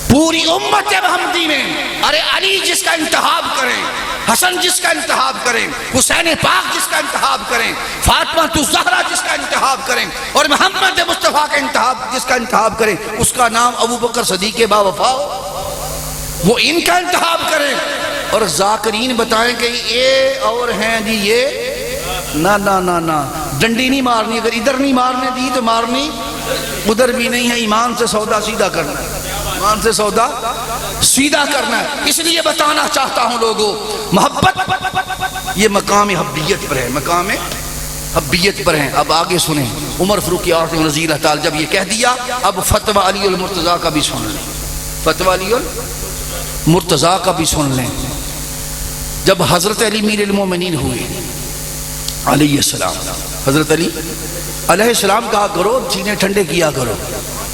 پوری امت محمدی میں ارے علی جس کا انتخاب کریں، حسن جس کا انتخاب کریں، حسین پاک جس کا انتخاب کریں، فاطمہ زہرا جس کا انتخاب کریں، اور محمد مصطفیٰ کا انتخاب جس کا انتخاب کریں، اس کا نام ابو بکر صدیق با وفا ہو. وہ ان کا انتخاب کریں اور ذاکرین بتائیں کہ یہ اور ہیں جی، یہ نہ ڈنڈی نہیں مارنی، اگر ادھر نہیں مارنے دی تو مارنی ادھر بھی نہیں ہے. ایمان سے سودا سیدھا کرنا ہے، ایمان سے سودا سیدھا کرنا ہے. اس لیے بتانا چاہتا ہوں لوگوں، محبت یہ مقام حبیت پر ہے، مقام حبیت پر ہیں. اب آگے سنیں، عمر فاروق اعظم رضی اللہ تعالی جب یہ کہہ دیا، اب فتویٰ علی المرتضیٰ کا بھی سن لیں. فتویٰ علی المرتضیٰ کا بھی سن لیں. جب حضرت علی امیر المومنین ہوئے علیہ السلام. حضرت علی علیہ السلام کہا کرو سینے ٹھنڈے کیا کرو.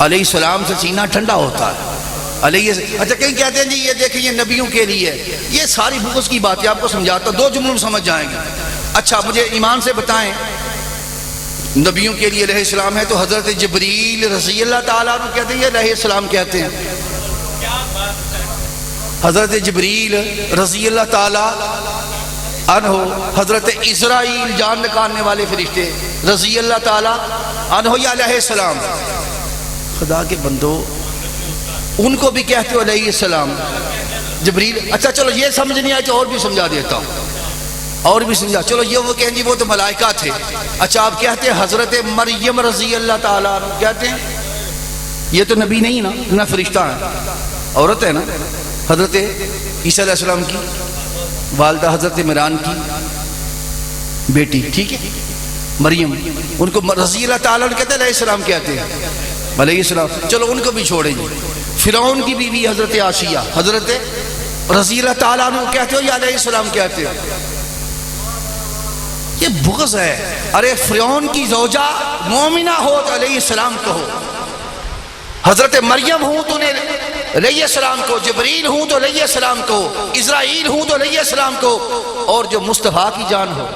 علیہ السلام سے سینہ ٹھنڈا ہوتا ہے. اچھا کہیں کہتے ہیں جی یہ دیکھیں یہ نبیوں کے لیے. یہ ساری بغض کی باتیں آپ کو سمجھاتا ہوں, 2 جملوں میں سمجھ جائیں گے. اچھا مجھے ایمان سے بتائیں, نبیوں کے لیے علیہ السلام ہے تو حضرت جبریل رضی اللہ تعالیٰ عنہ کہتے ہیں یا علیہ السلام کہتے ہیں؟ حضرت جبریل رضی اللہ تعالیٰ عنہ, حضرت اسرائیل جان نکالنے والے فرشتے رضی اللہ تعالیٰ عنہ یا علیہ السلام؟ خدا کے بندو ان کو بھی کہتے ہو علیہ السلام. جبریل. اچھا چلو یہ سمجھ نہیں آئی تو اور بھی سمجھا دیتا ہوں, اور بھی سمجھا. چلو یہ وہ کہیں جی وہ تو ملائکہ تھے. اچھا آپ کہتے ہیں حضرت مریم رضی اللہ تعالیٰ عنہ کہتے ہیں, یہ تو نبی نہیں نا, نہ فرشتہ ہے, عورت ہے نا. حضرت عیسیٰ علیہ السلام کی والدہ حضرت عمران کی بیٹی, ٹھیک ہے, مریم, ان کو رضی اللہ تعالیٰ عنہ کہتے ہیں, علیہ السلام کہتے ہیں, علیہ السلام. چلو ان کو بھی چھوڑیں گے. فرعون کی بیوی حضرت عاشیہ, حضرت رضی اللہ تعالیٰ عنہ کہتے ہو یا علیہ السلام کہتے ہو؟ یہ بغض ہے. ارے فرعون کی زوجہ مومنہ ہو تو علیہ السلام کہو, حضرت مریم ہوں تو علیہ السلام کو, جبریل ہوں تو علیہ السلام کو, اسرائیل ہوں تو علیہ السلام کو, اور جو مصطفیٰ کی جان ہو,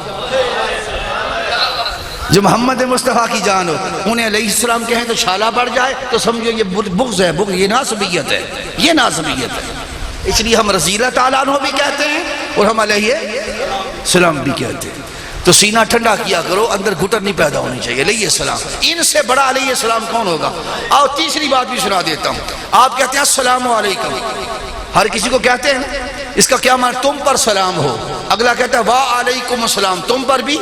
جو محمد مصطفیٰ کی جان ہو, انہیں علیہ السلام کہیں تو چھالا بڑھ جائے تو سمجھو یہ بغض ہے. بغض, یہ ناسبیت ہے, یہ ناسبیت ہے. اس لیے ہم رضی اللہ تعالیٰ عنہ بھی کہتے ہیں اور ہم علیہ السلام بھی کہتے ہیں. تو سینہ ٹھنڈا کیا کرو, اندر گھٹن نہیں پیدا ہونی چاہیے. علیہ السلام, ان سے بڑا علیہ السلام کون ہوگا؟ اور تیسری بات بھی سنا دیتا ہوں. آپ کہتے ہیں السلام علیکم, ہر کسی کو کہتے ہیں, اس کا کیا معنی؟ تم پر سلام ہو. اگلا کہتا ہے وعلیکم السلام, تم پر بھی,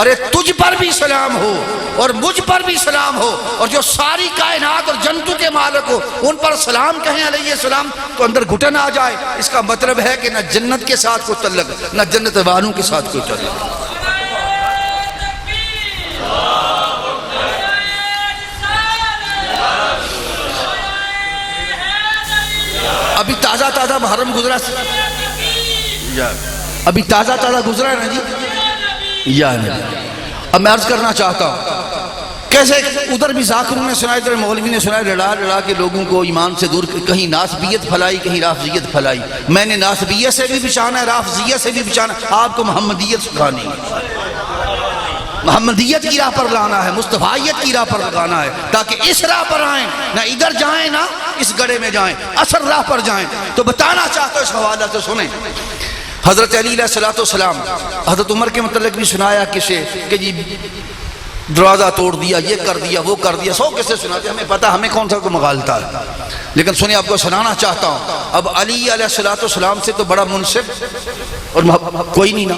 ارے تجھ پر بھی سلام ہو اور مجھ پر بھی سلام ہو, اور جو ساری کائنات اور جنتو کے مالک ہو ان پر سلام کہیں علیہ السلام, تو اندر گھٹن آ جائے. اس کا مطلب ہے کہ نہ جنت کے ساتھ کوئی تعلق, نہ جنت والوں کے ساتھ کوئی تعلق. ابھی تازہ تازہ محرم گزرا, ابھی تازہ تازہ گزرا ہے نا جی, یا نبی. اب میں عرض کرنا چاہتا ہوں کیسے ادھر بھی ذاکروں نے سنایا, ادھر مولوی نے سنایا, لڑا لڑا کے لوگوں کو ایمان سے دور, کہیں ناسبیت پھیلائی, کہیں رافضیت پھیلائی. میں نے ناسبیت سے بھی بچانا ہے, رافضیت سے بھی بچانا, آپ کو محمدیت سکھانی ہے, محمدیت کی راہ پر لانا ہے, مصطفیت کی راہ پر لگانا ہے, تاکہ اس راہ پر آئیں, نہ ادھر جائیں نہ اس گڑے میں جائیں, اصل راہ پر جائیں. تو بتانا چاہتا ہوں اس حوالہ سے سنیں. حضرت علی علیہ السلام, حضرت عمر کے متعلق بھی سنایا کسے کہ جی دروازہ توڑ دیا, یہ کر دیا, وہ کر دیا, 100 کسے سناتے, ہمیں پتا ہمیں کون سا کو مغالتا ہے. لیکن سنیں آپ کو سنانا چاہتا ہوں. اب علی علیہ السلام سے تو بڑا منصف اور کوئی نہیں نا.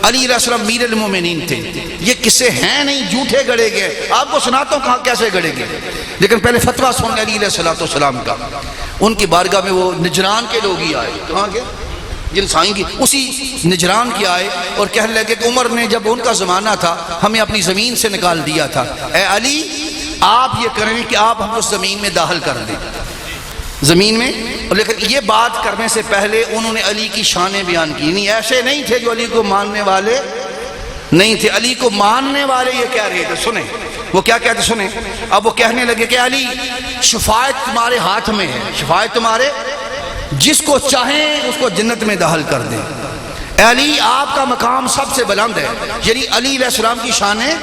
علی علیہ السلام میر المومنین تھے. یہ قصے ہیں نہیں, جھوٹے گڑے گئے, آپ کو سناتا ہوں کہاں کیسے گڑے گئے. لیکن پہلے فتویٰ سن علی علیہ السلام کا. ان کی بارگاہ میں وہ نجران کے لوگ ہی آئے, کہاں گئے, جن سائیں کی, اسی نجران کے آئے اور کہنے لگے کہ عمر نے جب ان کا زمانہ تھا ہمیں اپنی زمین سے نکال دیا تھا, اے علی آپ یہ کریں کہ آپ ہم اس زمین میں داخل کر دیں, زمین میں. لیکن یہ بات کرنے سے پہلے انہوں نے علی کی شانیں بیان کی. نہیں ایسے نہیں تھے جو علی کو ماننے والے نہیں تھے, علی کو ماننے والے یہ کہہ رہے تھے. سنیں وہ کیا کہتے, سنیں. اب وہ کہنے لگے کہ علی شفاعت تمہارے ہاتھ میں ہے, شفاعت تمہارے, جس کو چاہیں اس کو جنت میں داخل کر دیں. اے علی آپ کا مقام سب سے بلند ہے. یعنی علی علیہ السلام کی شانیں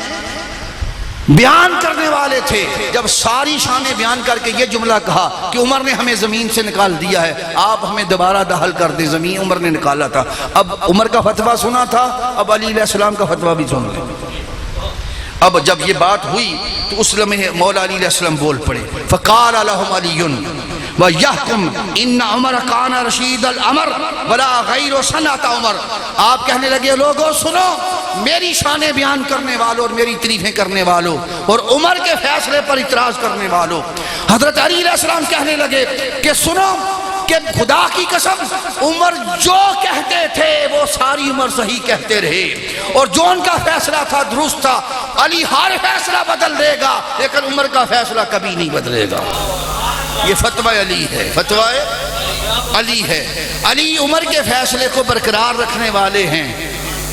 بیان کرنے والے تھے. جب ساری شانیں بیان کر کے یہ جملہ کہا کہ عمر نے ہمیں زمین سے نکال دیا ہے, آپ ہمیں دوبارہ داخل کر دیں, زمین عمر نے نکالا تھا. اب عمر کا فتویٰ سنا تھا, اب علی علیہ السلام کا فتویٰ بھی سن لیں. اب جب یہ بات ہوئی تو اس لمحے مولا علی علیہ السلام بول پڑے, فقال لهم علی وَيَحْكُمْ إِنَّ عُمَرَ كَانَ رَشِيدَ الْأَمْرِ وَلَا غَيْرُ سَنَّةَ عُمَرَ. آپ کہنے لگے لوگوں سنو, میری شانیں بیان کرنے والوں اور میری تعریفیں کرنے والوں اور عمر کے فیصلے پر اعتراض کرنے والوں. حضرت علی علیہ السلام کہنے لگے کہ سنو کہ خدا کی قسم عمر جو کہتے تھے وہ ساری عمر صحیح کہتے رہے, اور جو ان کا فیصلہ تھا درست تھا. علی ہر فیصلہ بدل دے گا لیکن عمر کا فیصلہ کبھی نہیں بدلے گا. یہ فتویٰ علی ہے, فتویٰ علی ہے. علی عمر کے فیصلے کو برقرار رکھنے والے ہیں.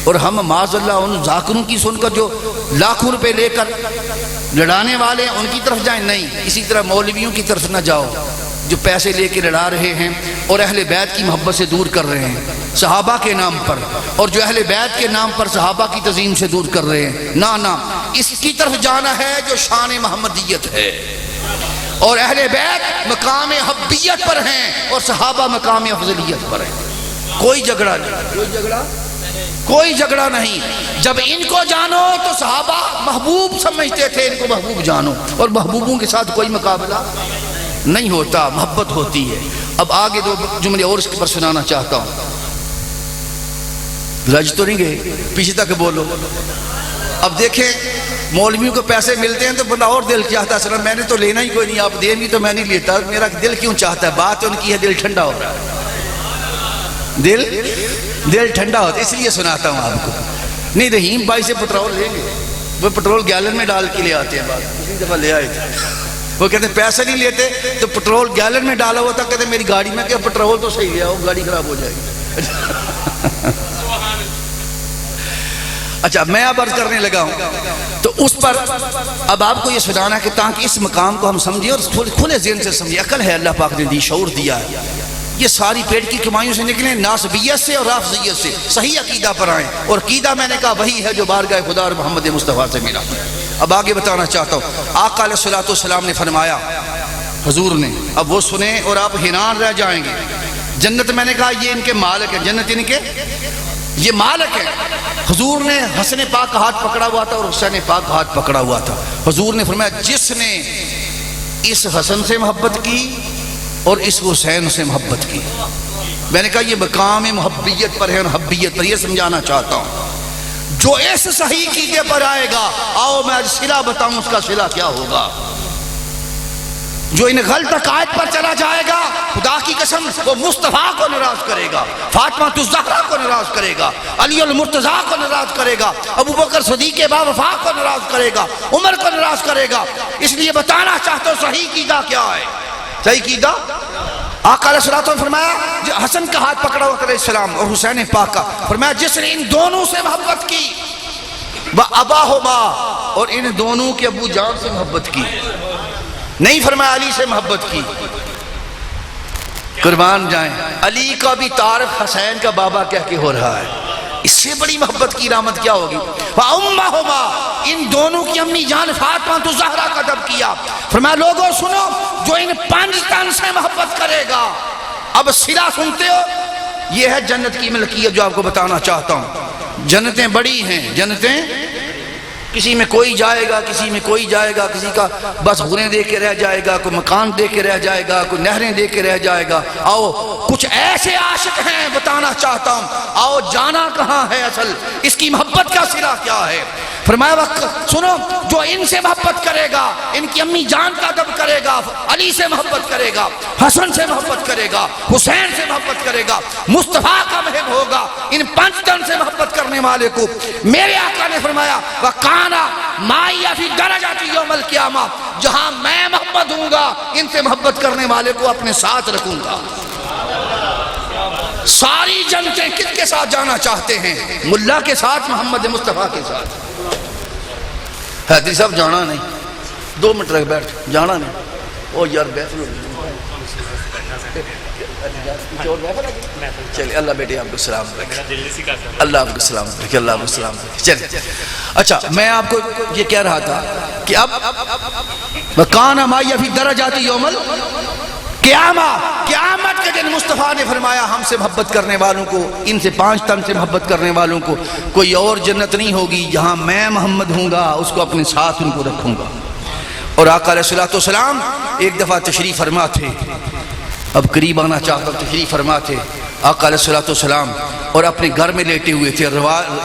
اور ہم معاذ اللہ ان ذاکروں کی سن کر جو لاکھوں روپے لے کر لڑانے والے ہیں ان کی طرف جائیں؟ نہیں. اسی طرح مولویوں کی طرف نہ جاؤ جو پیسے لے کے لڑا رہے ہیں اور اہل بیت کی محبت سے دور کر رہے ہیں صحابہ کے نام پر، اور جو اہل بیت کے نام پر صحابہ کی تعظیم سے دور کر رہے ہیں. نہ اس کی طرف جانا ہے جو شان محمدیت ہے، اور اہل بیت مقام حبیت پر ہیں اور صحابہ مقام افضلیت پر ہیں. کوئی جھگڑا نہیں، کوئی جھگڑا نہیں. جب ان کو جانو تو صحابہ محبوب سمجھتے تھے، ان کو محبوب جانو، اور محبوبوں کے ساتھ کوئی مقابلہ نہیں ہوتا، محبت ہوتی ہے. اب آگے دو جملے اور اس پر سنانا چاہتا ہوں. رج تو نہیں گئے؟ پیچھے تک بولو. اب دیکھیں مولویوں کو پیسے ملتے ہیں تو بندہ اور دل چاہتا ہے سر میں نے تو لینا ہی کوئی نہیں، آپ دیں گی تو میں نہیں لیتا، میرا دل کیوں چاہتا ہے. بات ان کی ہے دل ٹھنڈا ہو رہا ہے، دل ٹھنڈا ہوتا ہے، اس لیے سناتا ہوں آپ کو. نہیں رحیم بھائی سے پٹرول لیں گے، وہ پٹرول گیلن میں ڈال کے لے آتے ہیں. بات کسی دفعہ لے آئے تھے، وہ کہتے ہیں پیسے نہیں لیتے تو پٹرول گیلن میں ڈالا ہوا تھا. کہتے ہیں میری گاڑی میں کہ پٹرول تو صحیح لے آؤ، گاڑی خراب ہو جائے گی. اچھا میں اب عرض کرنے لگا ہوں تو اس پر اب آپ کو یہ سنانا ہے کہ تاکہ اس مقام کو ہم سمجھیں اور کھلے ذہن سے سمجھیں. عقل ہے اللہ پاک نے دی، شعور دیا ہے. یہ ساری پیٹ کی کمائیوں سے نکلیں، ناسبیت سے اور رافضیت سے صحیح عقیدہ پر آئیں. اور عقیدہ میں نے کہا وہی ہے جو بارگاہ خدا اور محمد مصطفیٰ سے ملا. اب آگے بتانا چاہتا ہوں. آقا علیہ الصلوۃ والسلام نے فرمایا، حضور نے، اب وہ سنیں اور آپ حیران رہ جائیں گے. جنت میں نے کہا یہ ان کے مالک ہیں، جنت ان کے یہ مالک ہیں. حضور نے حسن پاک کا ہاتھ پکڑا ہوا تھا اور حسین پاک کا ہاتھ پکڑا ہوا تھا. حضور نے فرمایا جس نے اس حسن سے محبت کی اور اس حسین سے محبت کی. میں نے کہا یہ مقام محبیت پر ہے اور حبیت پر. یہ سمجھانا چاہتا ہوں جو اس صحیح عقیدے پر آئے گا، آؤ میں آج صلہ بتاؤں اس کا صلہ کیا ہوگا. جو ان غلط عقائد پر چلا جائے گا خدا کی قسم وہ مصطفیٰ کو ناراض کرے گا، فاطمہ الزہرا کو ناراض کرے گا، علی المرتضیٰ کو ناراض کرے گا، ابو بکر صدیق باوفا کو ناراض کرے گا، عمر کو ناراض کرے گا. اس لیے بتانا چاہتا ہوں صحیح عقیدہ کیا ہے. صحیح عقیدہ آقا علیہ الصلوۃ والسلام فرمایا حسن کا ہاتھ پکڑا ہوا علیہ السلام اور حسین پاک کا، فرمایا جس نے ان دونوں سے محبت کی وَأَبَاهُمَا، اور ان دونوں کے ابو جان سے محبت کی. نہیں فرمایا علی سے محبت کی. قربان جائیں علی کا بھی تعارف حسین کا بابا کہہ کے ہو رہا ہے. اس سے بڑی محبت کی علامت کیا ہوگی؟ وَأُمَّهُمَا، ان دونوں کی امی جان فاطمہ الزہرا کا ادب کیا. فرمایا لوگوں سنو جو ان 5 تن سے محبت کرے گا. اب صلہ سنتے ہو، یہ ہے جنت کی ملکیت جو آپ کو بتانا چاہتا ہوں. جنتیں بڑی ہیں، جنتیں کسی میں کوئی جائے گا، کسی میں کوئی جائے گا، کسی کا بس غریں دے کے رہ جائے گا، کوئی مکان دے کے رہ جائے گا، کوئی نہریں دے کے رہ جائے گا. آؤ کچھ ایسے عاشق ہیں بتانا چاہتا ہوں، آؤ جانا کہاں ہے اصل اس کی محبت کا صلہ کیا ہے. فرمایا وقت سنو جو ان سے محبت کرے گا، ان کی امی جان کا ادب کرے گا، علی سے محبت کرے گا، حسن سے محبت کرے گا، حسین سے محبت کرے گا، مصطفیٰ کا محب ہوگا. ان 5 تن سے محبت کرنے والے کو میرے آقا نے فرمایا وَقَانَ مَعِيَ فِي دَرَجَاتِ يَوْمَ الْقِيَامَةِ، جہاں میں محمد ہوں گا ان سے محبت کرنے والے کو اپنے ساتھ رکھوں گا. ساری جنتیں کس کے ساتھ جانا چاہتے ہیں؟ ملا کے ساتھ، محمد مصطفیٰ کے ساتھ. حیدری صاحب جانا نہیں، 2 منٹ رکھ بیٹھ، جانا نہیں. او یار بیٹھ لو، چلے اللہ بیٹے آپ کو سلام رکھے، اللہ آپ کو سلام رکھے، اللہ آپ کو سلام رکھے. چلے اچھا میں آپ کو یہ کہہ رہا تھا کہ اب وَقَانَ مَعِيَ فِي دَرَجَاتِ يَوْمَ قیامت کے دن مصطفیٰ نے فرمایا ہم سے محبت کرنے والوں کو، ان سے 5 تن سے محبت کرنے والوں کو کوئی اور جنت نہیں ہوگی جہاں میں محمد ہوں گا اس کو اپنے ساتھ ان کو رکھوں گا. اور آقا علیہ الصلوۃ والسلام ایک دفعہ تشریف فرما تھے، اب قریب آنا چاہتا ہوں، تشریف فرما تھے آقا علیہ الصلوۃ والسلام اور اپنے گھر میں لیٹے ہوئے تھے.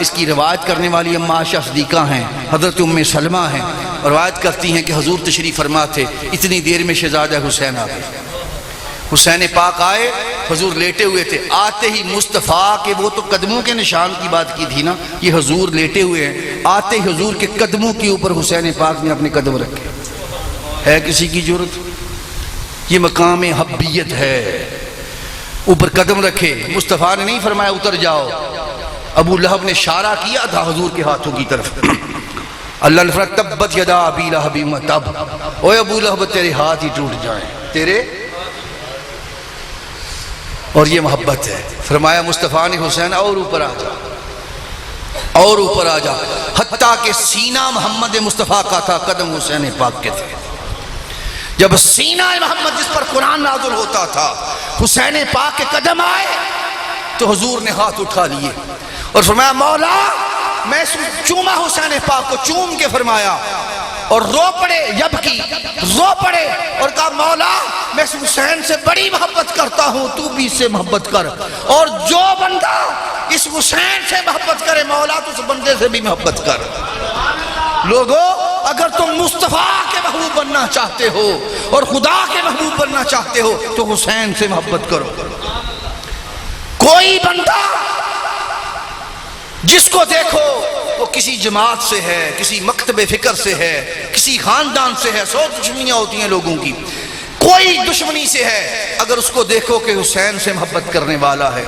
اس کی روایت کرنے والی اما عائشہ صدیقہ ہیں، حضرت ام سلمہ ہیں، روایت کرتی ہیں کہ حضور تشریف فرما تھے، اتنی دیر میں شہزادہ حسین آ گئے. حسین پاک آئے، حضور لیٹے ہوئے تھے. آتے ہی مصطفیٰ کے، وہ تو قدموں کے نشان کی بات کی تھی نا، یہ حضور لیٹے ہوئے ہیں، آتے ہی حضور کے قدموں کے اوپر حسین پاک نے اپنے قدم رکھے. ہے کسی کی ضرورت؟ یہ مقام حبیت ہے. اوپر قدم رکھے، مصطفیٰ نے نہیں فرمایا اتر جاؤ، ابو لہب نے اشارہ کیا تھا حضور کے ہاتھوں کی طرف. اللہ نے فرمایا تبت یدا ابی لہب وتب، اوے ابو لہب تیرے ہاتھ ہی ٹوٹ جائیں تیرے. اور یہ محبت ہے. فرمایا مصطفیٰ نے حسین اور اوپر آ جا، اور اوپر آ جا، حتیٰ کہ سینہ محمد مصطفیٰ کا تھا، قدم حسین پاک کے تھے. جب سینہ محمد جس پر قرآن نازل ہوتا تھا حسین پاک کے قدم آئے تو حضور نے ہاتھ اٹھا لیے اور فرمایا مولا میں چوما حسین پاک کو، چوم کے فرمایا اور رو پڑے، یبکی رو پڑے اور کہا مولا میں اس حسین سے بڑی محبت کرتا ہوں، تو بھی اس سے محبت کر، اور جو بندہ اس حسین سے محبت کرے مولا تو اس بندے سے بھی محبت کر. لوگو اگر تم مصطفیٰ کے محبوب بننا چاہتے ہو اور خدا کے محبوب بننا چاہتے ہو تو حسین سے محبت کرو. کوئی بندہ جس کو دیکھو وہ کسی جماعت سے ہے، کسی مکتب فکر سے ہے، کسی خاندان سے ہے، 100 دشمنیاں ہوتی ہیں لوگوں کی، کوئی دشمنی سے ہے، اگر اس کو دیکھو کہ حسین سے محبت کرنے والا ہے،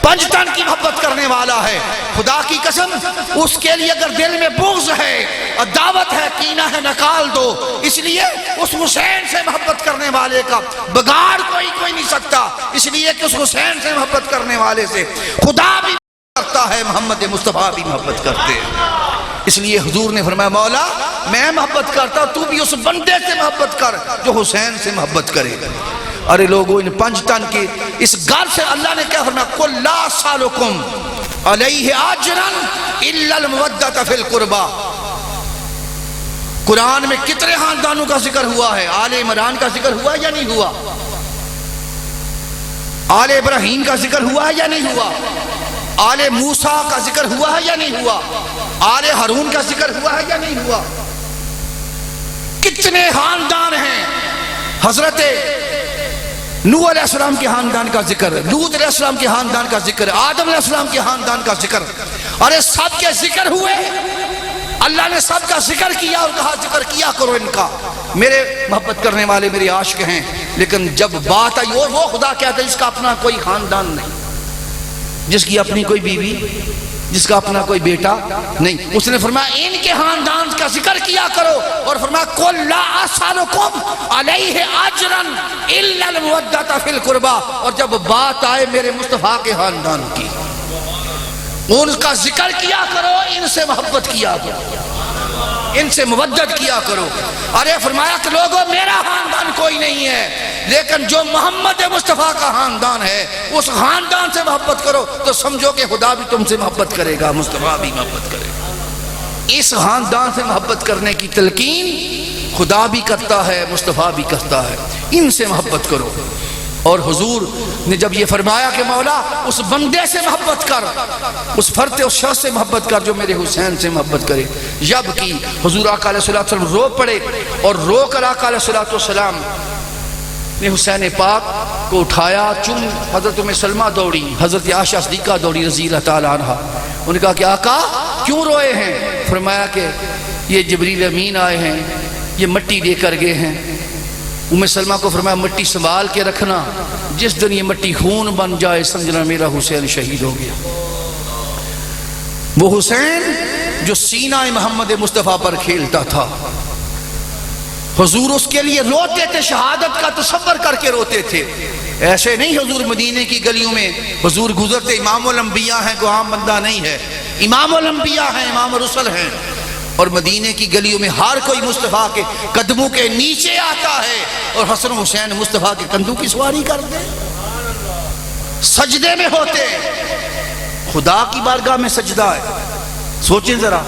پنجتن کی محبت کرنے والا ہے، خدا کی قسم اس کے لیے اگر دل میں بغض ہے، عداوت ہے، کینہ ہے، نکال دو. اس لیے اس حسین سے محبت کرنے والے کا بگاڑ کوئی نہیں سکتا، اس لیے کہ اس حسین سے محبت کرنے والے سے خدا بھی کرتا ہے، محمد مصطفیٰ بھی محبت کرتے ہیں. اس لیے حضور نے فرمایا مولا میں محبت کرتا تو بھی اس بندے سے محبت کر جو حسین سے محبت کرے. ارے لوگوں ان پنجتن کے اس گھر سے اللہ نے کیا فرمایا قل لا اسألکم علیہ اجرا الا المودۃ فی القربى. قرآن میں کتنے خاندانوں کا ذکر ہوا ہے؟ آل عمران کا ذکر ہوا یا نہیں ہوا؟ آل ابراہیم کا ذکر ہوا ہے یا نہیں ہوا؟ آل موسیٰ کا ذکر ہوا ہے یا نہیں ہوا؟ آل ہارون کا ذکر ہوا ہے یا نہیں ہوا؟ کتنے خاندان ہیں. حضرت نوح علیہ السلام کے خاندان کا ذکر، لوط علیہ السلام کے خاندان کا ذکر، آدم علیہ السلام کے خاندان کا ذکر. ارے سب کے ذکر ہوئے، اللہ نے سب کا ذکر کیا اور کہا ذکر کیا کرو ان کا، میرے محبت کرنے والے میرے عاشق ہیں. لیکن جب بات آئی وہ خدا کہتا ہے جس کا اپنا کوئی خاندان نہیں، جس کی اپنی کوئی بیوی، جس کا اپنا کوئی بیٹا نہیں، اس نے فرمایا ان کے خاندان کا ذکر کیا کرو اور فرمایا قل لا اسألکم علیہ اجرا الا المودۃ فی القربى. اور جب بات آئے میرے مصطفیٰ کے خاندان کی ان کا ذکر کیا کرو، ان سے محبت کیا کرو، ان سے مودت کیا کرو. ارے فرمایا کہ لوگوں میرا خاندان کوئی نہیں ہے لیکن جو محمد مصطفیٰ کا خاندان ہے اس خاندان سے محبت کرو تو سمجھو کہ خدا بھی تم سے محبت کرے گا، مصطفیٰ بھی محبت کرے گا. اس خاندان سے محبت کرنے کی تلقین خدا بھی کرتا ہے، مصطفیٰ بھی کرتا ہے. ان سے محبت کرو. اور حضور نے جب یہ فرمایا کہ مولا اس بندے سے محبت کر، اس فرد اور شخص سے محبت کر جو میرے حسین سے محبت کرے، جب کی حضور آقا علیہ السلام رو پڑے اور رو کر آقا علیہ السلام نے حسین پاک کو اٹھایا، چم حضرت ام سلمہ دوڑی، حضرت عائشہ صدیقہ دوڑی رضی اللہ تعالی عنہ. انہوں نے کہا کہ آقا کیوں روئے ہیں؟ فرمایا کہ یہ جبریل امین آئے ہیں، یہ مٹی دے کر گئے ہیں. ام سلمہ کو فرمایا مٹی سنبھال کے رکھنا، جس دن یہ مٹی خون بن جائے سمجھنا میرا حسین شہید ہو گیا. وہ حسین جو سینہ محمد مصطفیٰ پر کھیلتا تھا، حضور اس کے لیے روتے تھے، شہادت کا تصور کر کے روتے تھے. ایسے نہیں حضور مدینے کی گلیوں میں حضور گزرتے، امام الانبیاء ہیں، کوئی عام بندہ نہیں ہے، امام الانبیاء ہیں، امام الرسل ہیں، اور مدینے کی گلیوں میں ہر کوئی مصطفیٰ کے قدموں کے نیچے آتا ہے اور حسن حسین مصطفیٰ کے کندھوں کی سواری کرتے، سجدے میں ہوتے. خدا کی بارگاہ میں سجدہ ہے، سوچیں ذرا،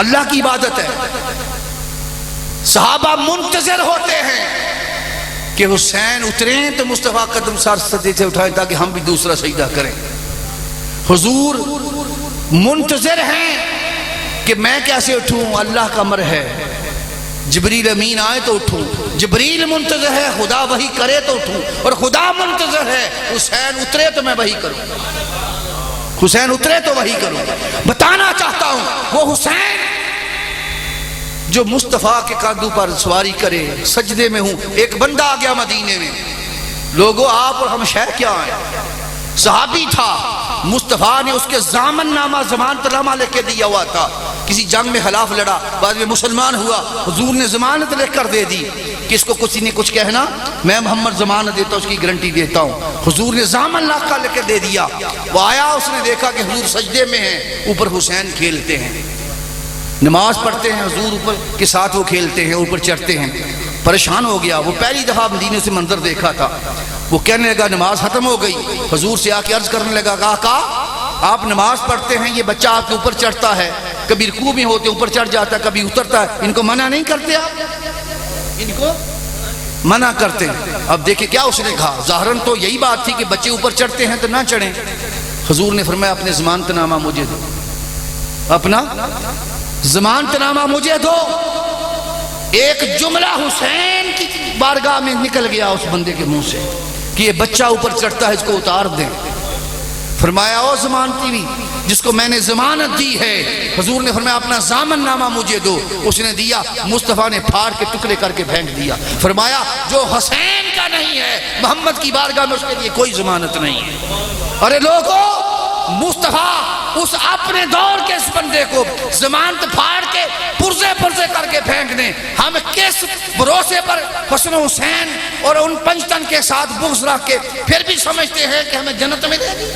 اللہ کی عبادت ہے. صحابہ منتظر ہوتے ہیں کہ حسین اتریں تو مصطفیٰ قدم سر سجدے سے اٹھائیں تاکہ ہم بھی دوسرا سجدہ کریں. حضور منتظر ہیں کہ میں کیسے اٹھوں، اللہ کا امر ہے. جبریل امین آئے تو اٹھوں، جبریل منتظر ہے، خدا وحی کرے تو اٹھوں، اور خدا منتظر ہے حسین اترے تو میں وحی کروں، حسین اترے تو وحی کروں. بتانا چاہتا ہوں وہ حسین جو مصطفیٰ کے کاندھوں پر سواری کرے، سجدے میں ہوں. ایک بندہ آ گیا مدینے میں، لوگوں آپ اور ہم شہ کیا ہیں، صحابی تھا، مصطفیٰ نے اس کے ضامن نامہ ضمانت نامہ لے کے دیا ہوا تھا. کسی جنگ میں خلاف لڑا, بعد میں مسلمان ہوا, حضور نے ضمانت لے کر دے دی کہ اس کو کسی نے کچھ کہنا, میں محمد ضمانت دیتا ہوں, اس کی گارنٹی دیتا ہوں. حضور نے ضامن لاکھا لے کے دے دیا. وہ آیا, اس نے دیکھا کہ حضور سجدے میں ہیں, اوپر حسین کھیلتے ہیں, نماز پڑھتے ہیں حضور اوپر کے ساتھ, وہ کھیلتے ہیں, اوپر چڑھتے ہیں. پریشان ہو گیا, وہ پہلی دفعہ مدینے سے منظر دیکھا تھا. وہ کہنے لگا نماز ختم ہو گئی, حضور سے آ کے عرض کرنے لگا, آقا آپ نماز پڑھتے ہیں, یہ بچہ آپ کے اوپر چڑھتا ہے, کبھی رکوع میں ہوتے اوپر چڑھ جاتا ہے, کبھی اترتا ہے, ان کو منع نہیں کرتے آپ؟ ان کو منع کرتے ہیں. اب دیکھیں کیا اس نے کہا, ظاہراً تو یہی بات تھی کہ بچے اوپر چڑھتے ہیں تو نہ چڑھیں. حضور نے فرمایا اپنے ضمانت نامہ مجھے دو, اپنا ضمانت نامہ مجھے دو. ایک جملہ حسین کی بارگاہ میں نکل گیا اس بندے کے منہ سے کہ یہ بچہ اوپر چڑھتا ہے, اس کو اتار دیں. فرمایا او ضمانتی بھی جس کو میں نے ضمانت دی ہے, حضور نے فرمایا اپنا ضامن نامہ مجھے دو. اس نے دیا, مصطفیٰ نے پھاڑ کے ٹکڑے کر کے پھینک دیا. فرمایا جو حسین کا نہیں ہے محمد کی بارگاہ میں اس کے لیے کوئی ضمانت نہیں ہے. ارے لوگوں, مصطفیٰ اس اپنے دور کے اس بندے کو ضمانت پھاڑ کے پرزے پرزے کر کے پھینک دیں, ہم کس بھروسے پر حسن حسین اور ان پنجتن کے ساتھ بغض رکھ کے پھر بھی سمجھتے ہیں کہ ہمیں جنت ملے گی؟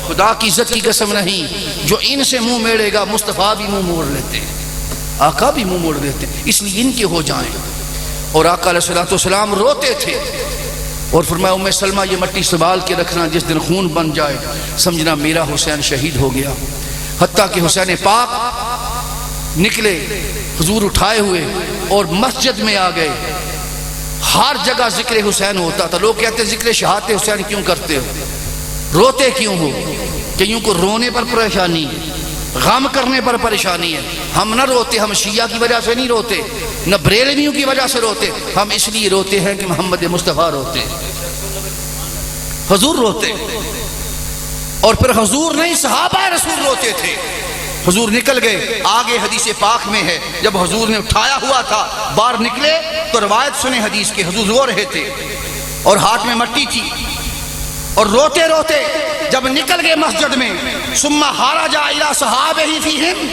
خدا کی عزت کی قسم نہیں, جو ان سے منہ میڑے گا مصطفیٰ بھی منہ موڑ لیتے ہیں, آقا بھی منہ موڑ دیتے ہیں, اس لیے ان کے ہو جائیں. اور آقا علیہ السلام روتے تھے اور فرمایا ام سلمہ یہ مٹی سنبھال کے رکھنا, جس دن خون بن جائے سمجھنا میرا حسین شہید ہو گیا. حتیٰ کہ حسین پاک نکلے, حضور اٹھائے ہوئے اور مسجد میں آ گئے. ہر جگہ ذکر حسین ہوتا تھا. لوگ کہتے ذکر شہادت حسین کیوں کرتے ہو, روتے کیوں ہو؟ کئیوں کو رونے پر پریشانی ہے, غم کرنے پر پریشانی ہے. ہم نہ روتے, ہم شیعہ کی وجہ سے نہیں روتے, نہ بریلویوں کی وجہ سے روتے, ہم اس لیے روتے ہیں کہ محمد مصطفیٰ روتے, حضور روتے. اور پھر حضور نہیں صحابہ رسول روتے تھے. حضور نکل گئے, آگے حدیث پاک میں ہے جب حضور نے اٹھایا ہوا تھا باہر نکلے تو روایت سنے حدیث کے, حضور رو رہے تھے اور ہاتھ میں مٹی تھی اور روتے روتے جب نکل گئے مسجد میں, ثم خرج الی صحابہ فیہم,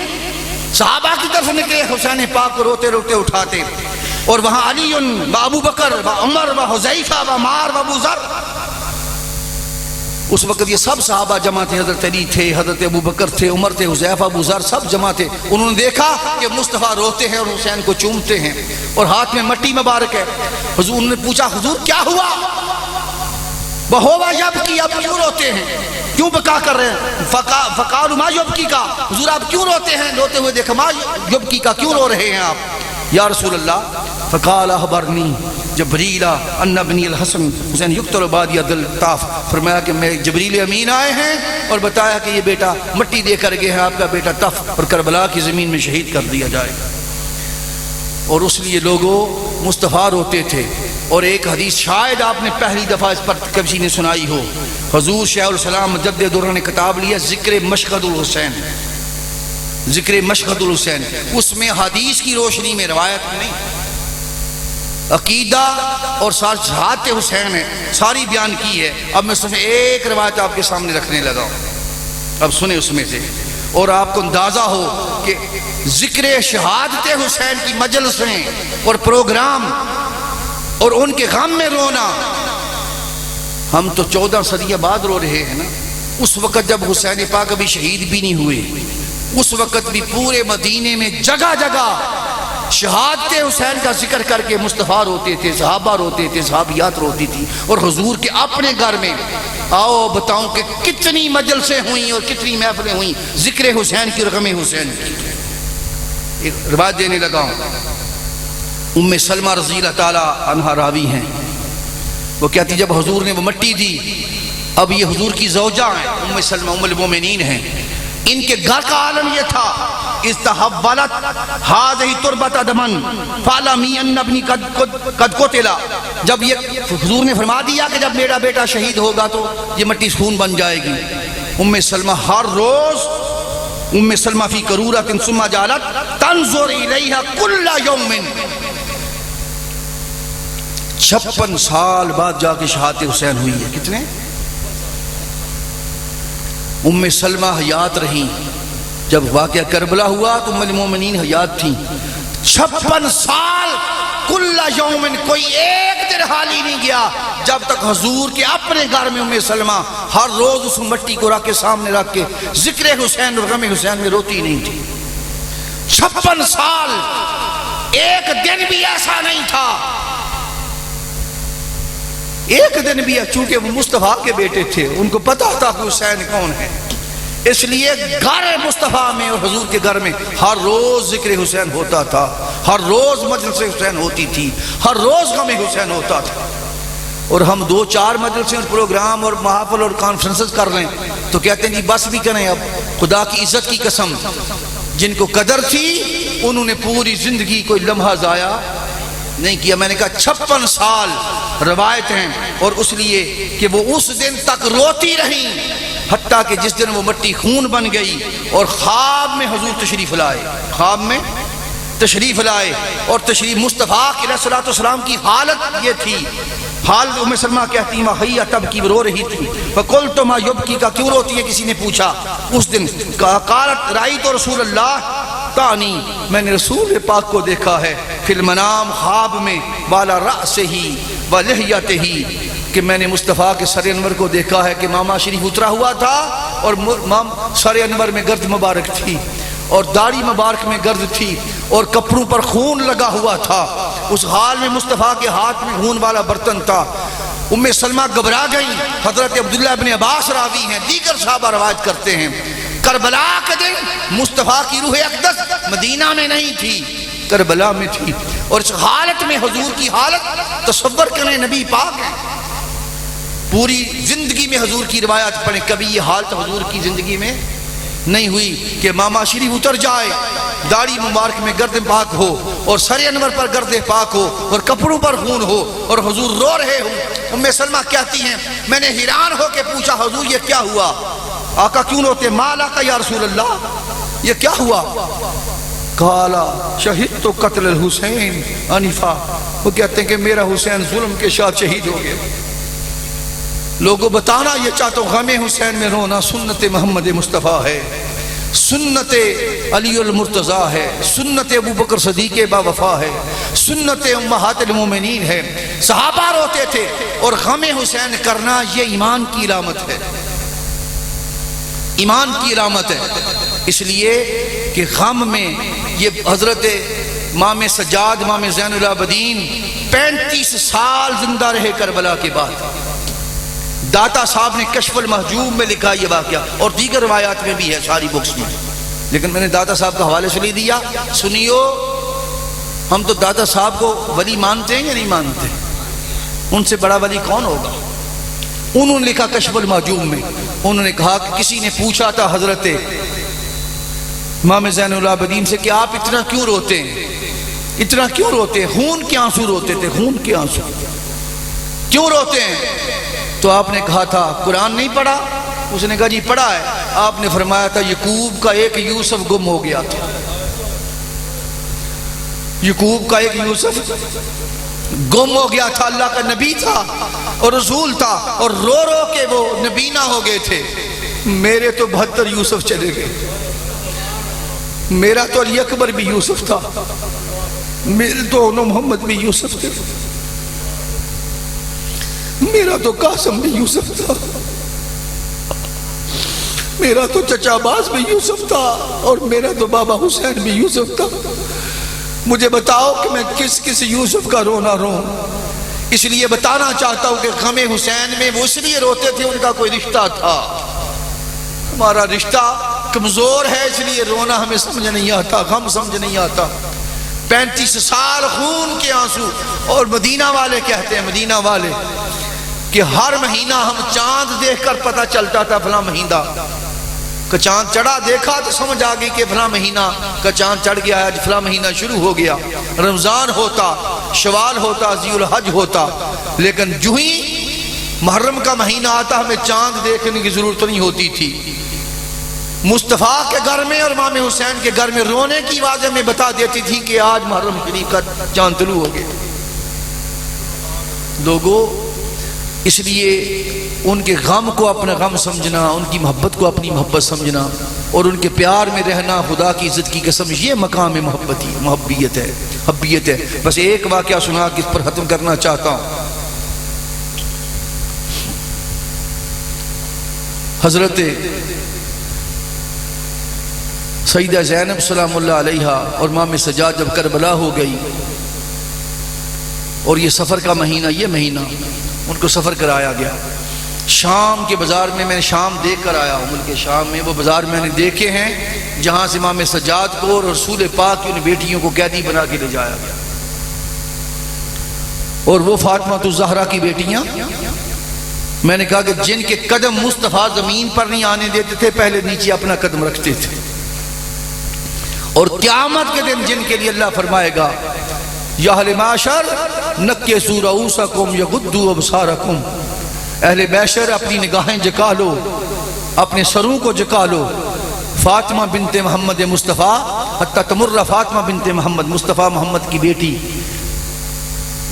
صحابہ کی طرف نکلے, حسین پاک کو روتے روتے اٹھاتے. اور وہاں علی و ابو بکر و عمر و حذیفہ و معاذ و ابو ذر, اس وقت یہ سب صحابہ جمع تھے. حضرت علی تھے, حضرت ابو بکر تھے, عمر تھے, حذیفہ, ابو ذر, سب جمع تھے. انہوں نے دیکھا کہ مصطفیٰ روتے ہیں اور حسین کو چومتے ہیں اور ہاتھ میں مٹی مبارک ہے. حضور نے پوچھا, حضور کیا ہوا؟ بہوا یبکی, اب کیوں روتے ہیں, کیوں بکا کر رہے ہیں؟ فقالوا ما یبکی کا, حضور آپ کیوں روتے ہیں؟ روتے ہوئے دیکھا, ما یبکی کا, کیوں رو رہے ہیں آپ یا رسول اللہ؟ فقال اخبرنی جبریل ان ابنی الحسن حسین یقتل بعد ید الطاف, فرمایا کہ میں جبریل امین آئے ہیں اور بتایا کہ یہ بیٹا مٹی دے کر گئے ہیں, آپ کا بیٹا طف اور کربلا کی زمین میں شہید کر دیا جائے گا. اور اس لیے لوگوں مصطفیٰ روتے تھے. اور ایک حدیث شاید آپ نے پہلی دفعہ اس پر کسی نے سنائی ہو, حضور شیخ الاسلام مجدد دورہ نے کتاب لیا ذکر مشہد الحسین, ذکر مشہد الحسین. اس میں حدیث کی روشنی میں, روایت نہیں, عقیدہ اور ذات حسین ہے, ساری بیان کی ہے. اب میں صرف ایک روایت آپ کے سامنے رکھنے لگا ہوں, اب سنیں اس میں سے, اور آپ کو اندازہ ہو کہ ذکر شہادت حسین کی مجلسیں اور پروگرام اور ان کے غم میں رونا, ہم تو 14 صدیاں بعد رو رہے ہیں نا. اس وقت جب حسین پاک ابھی شہید بھی نہیں ہوئے, اس وقت بھی پورے مدینے میں جگہ جگہ شہادت حسین کا ذکر کر کے مصطفیٰ روتے تھے, صحابہ روتے تھے, صحابیات روتی تھی. اور حضور کے اپنے گھر میں آؤ بتاؤں کہ کتنی مجلسیں ہوئیں اور کتنی محفلیں ہوئیں ذکر حسین کی, رغم حسین کی. ایک روایت دینے لگا ہوں, ام سلمہ رضی اللہ تعالی عنہا راوی ہیں, وہ کہتی جب حضور نے وہ مٹی دی, اب یہ حضور کی زوجہ ہیں, ام سلمہ ام المومنین ہیں, ان کے گھر کا عالم یہ تھا, استحولت هذه تربة دما فعلمی ان ابنی قد قتل. جب یہ حضور نے فرما دیا کہ جب میرا بیٹا شہید ہوگا تو یہ مٹی خون بن جائے گی. ام سلمہ ہر روز, ام سلمہ فی قرورۃ ثم جعلت تنظر الیہا کل یوم, 56 سال بعد جا کے شہادت حسین ہوئی ہے. کتنے ام سلمہ حیات رہیں، جب واقعہ کربلا ہوا تو ام المومنین حیات تھیں۔ 56 سال کل یومن، کوئی ایک دن حالی نہیں گیا جب تک حضور کے اپنے گھر میں ام سلمہ ہر روز اس مٹی کو رکھ کے سامنے رکھ کے ذکر حسین اور غم حسین میں روتی نہیں تھی۔ 56 سال ایک دن بھی ایسا نہیں تھا، ایک دن بھی، چونکہ وہ مصطفیٰ کے بیٹے تھے، ان کو پتا تھا کہ حسین کون ہے، اس لیے گھر مصطفیٰ میں اور حضور کے گھر میں ہر روز ذکر حسین ہوتا تھا، ہر روز مجلس حسین ہوتی تھی، ہر روز غم حسین ہوتا تھا۔ اور ہم 2-4 مجلسیں اور پروگرام اور محافل اور کانفرنسز کر رہے ہیں تو کہتے ہیں جی بس بھی کریں، اب خدا کی عزت کی قسم، جن کو قدر تھی انہوں نے پوری زندگی کوئی لمحہ ضائع نہیں کیا۔ میں نے کہا 56 سال روایت ہیں، اور اس لیے کہ وہ اس دن تک روتی رہیں، حتیٰ کہ جس دن وہ مٹی خون بن گئی اور خواب میں حضور تشریف لائے، خواب میں تشریف لائے، اور تشریف مصطفیٰ علیہ الصلوۃ والسلام کی حالت یہ تھی، حالت ام سلمہ کہتی ماہیہ تب کی رو رہی تھی، فقلت ما یبکی کا کیوں روتی ہے، کسی نے پوچھا اس دن، قالت رأیت رسول اللہ تانی، میں نے رسول پاک کو دیکھا ہے، فی المنام خواب میں، بالا رأسہ و لحیتہ، کہ میں نے مصطفیٰ کے سر انور کو دیکھا ہے کہ ماما شریف اترا ہوا تھا اور سر انور میں گرد مبارک تھی اور داڑھی مبارک میں گرد تھی اور کپڑوں پر خون لگا ہوا تھا، اس حال میں مصطفیٰ کے ہاتھ میں خون والا برتن تھا۔ ام سلمہ گھبرا گئی۔ حضرت عبداللہ ابن عباس راوی ہیں، دیگر صحابہ روایت کرتے ہیں، کربلا کے دن مصطفیٰ کی روح اقدس مدینہ میں نہیں تھی، کربلا میں تھی، اور اس حالت میں حضور کی حالت تصور کریں، نبی پاک ہیں، پوری زندگی میں حضور کی روایت پڑھیں، کبھی یہ حالت حضور کی زندگی میں نہیں ہوئی کہ ماما شریف اتر جائے، داڑھی مبارک میں گرد پاک ہو اور سر انور پر گرد پاک ہو اور کپڑوں پر خون ہو اور حضور رو رہے ہو۔ ام سلمہ کہتی ہیں میں نے حیران ہو کے پوچھا حضور یہ کیا ہوا، آقا کیوں روتے، مالا کا یا رسول اللہ، یہ کیا ہوا؟ قالا شہید تو قتل الحسین انیفا، وہ کہتے ہیں کہ میرا حسین ظلم کے ساتھ شہید ہو گیا۔ لوگوں بتانا یہ چاہتا ہوں، غم حسین میں رونا سنت محمد مصطفیٰ ہے، سنت علی المرتضیٰ ہے، سنت ابو بکر صدیق با وفا ہے، سنت امہات المومنین ہے، صحابہ روتے تھے، اور غم حسین کرنا یہ ایمان کی علامت ہے، ایمان کی علامت ہے، اس لیے کہ غم میں یہ حضرت امام سجاد امام زین العابدین 35 سال زندہ رہے کربلا کے بعد۔ داتا صاحب نے کشف المحجوب میں لکھا یہ واقعہ، اور دیگر روایات میں بھی ہے ساری بکس میں، لیکن میں نے داتا صاحب کا حوالے سے لے دیا۔ سنیو، ہم تو داتا صاحب کو ولی مانتے ہیں یا نہیں مانتے؟ ان سے بڑا ولی کون ہوگا؟ انہوں نے لکھا کشف المحجوب میں، انہوں نے کہا کہ کسی نے پوچھا تھا حضرت امام زین العابدین سے کہ آپ اتنا کیوں روتے ہیں، اتنا کیوں روتے ہیں؟ خون کے آنسو روتے تھے، خون کے آنسو کیوں روتے ہیں؟ تو آپ نے کہا تھا قرآن نہیں پڑھا؟ اس نے کہا جی پڑھا ہے۔ آپ نے فرمایا تھا یعقوب کا ایک یوسف گم ہو گیا تھا، یعقوب کا ایک یوسف گم ہو گیا تھا، اللہ کا نبی تھا اور رسول تھا، اور رو رو کے وہ نبینا ہو گئے تھے۔ میرے تو 72 یوسف چلے گئے، میرا تو علی اکبر بھی یوسف تھا، میرے تو محمد بھی یوسف تھے، میرا تو قاسم بھی یوسف تھا، میرا تو چچا عباس بھی یوسف تھا، اور میرا تو بابا حسین بھی یوسف تھا۔ مجھے بتاؤ کہ میں کس کس یوسف کا رونا رو؟ اس لیے بتانا چاہتا ہوں کہ غم حسین میں وہ اس لیے روتے تھے، ان کا کوئی رشتہ تھا، ہمارا رشتہ کمزور ہے، اس لیے رونا ہمیں سمجھ نہیں آتا، غم سمجھ نہیں آتا۔ 35 سال خون کے آنسو، اور مدینہ والے کہتے ہیں، مدینہ والے کہ ہر مہینہ ہم چاند دیکھ کر پتہ چلتا تھا فلاں مہینہ کا چاند چڑھا، دیکھا تو سمجھ آ گئی کہ فلاں مہینہ کا چاند چڑھ گیا ہے، فلاں مہینہ شروع ہو گیا، رمضان ہوتا، شوال ہوتا، ذی الحج ہوتا، لیکن جو ہی محرم کا مہینہ آتا ہمیں چاند دیکھنے کی ضرورت نہیں ہوتی تھی۔ مصطفیٰ کے گھر میں اور امام حسین کے گھر میں رونے کی آواز ہمیں بتا دیتی تھی کہ آج محرم شریف کا چاند طلوع ہو گیا۔ لوگوں، اس لیے ان کے غم کو اپنا غم سمجھنا، ان کی محبت کو اپنی محبت سمجھنا اور ان کے پیار میں رہنا، خدا کی عزت کی قسم یہ مقام محبیت ہے۔ بس ایک واقعہ سنا کہ اس پر ختم کرنا چاہتا ہوں۔ حضرت سیدہ زینب سلام اللہ علیہا اور امام سجاد جب کربلا ہو گئی اور یہ سفر کا مہینہ ان کو سفر کرایا گیا شام کے بازار میں نے شام دیکھ کر آیا ہوں، ملک شام میں وہ بازار میں نے دیکھے ہیں جہاں سے امام سجاد کو اور رسول پاک کی ان بیٹیوں کو قیدی بنا کے لے جایا گیا، اور وہ فاطمہ الزہرا کی بیٹیاں، میں نے کہا کہ جن کے قدم مصطفیٰ زمین پر نہیں آنے دیتے تھے پہلے نیچے اپنا قدم رکھتے تھے، اور قیامت کے دن جن کے لیے اللہ فرمائے گا یا اہل معاشر نکسوا رؤوسکم یغضوا ابصارکم، اہل معاشر اپنی نگاہیں جھکا لو، اپنے سروں کو جھکا لو، فاطمہ بنت محمد مصطفیٰ حتی تمر فاطمہ بنت محمد، مصطفیٰ محمد کی بیٹی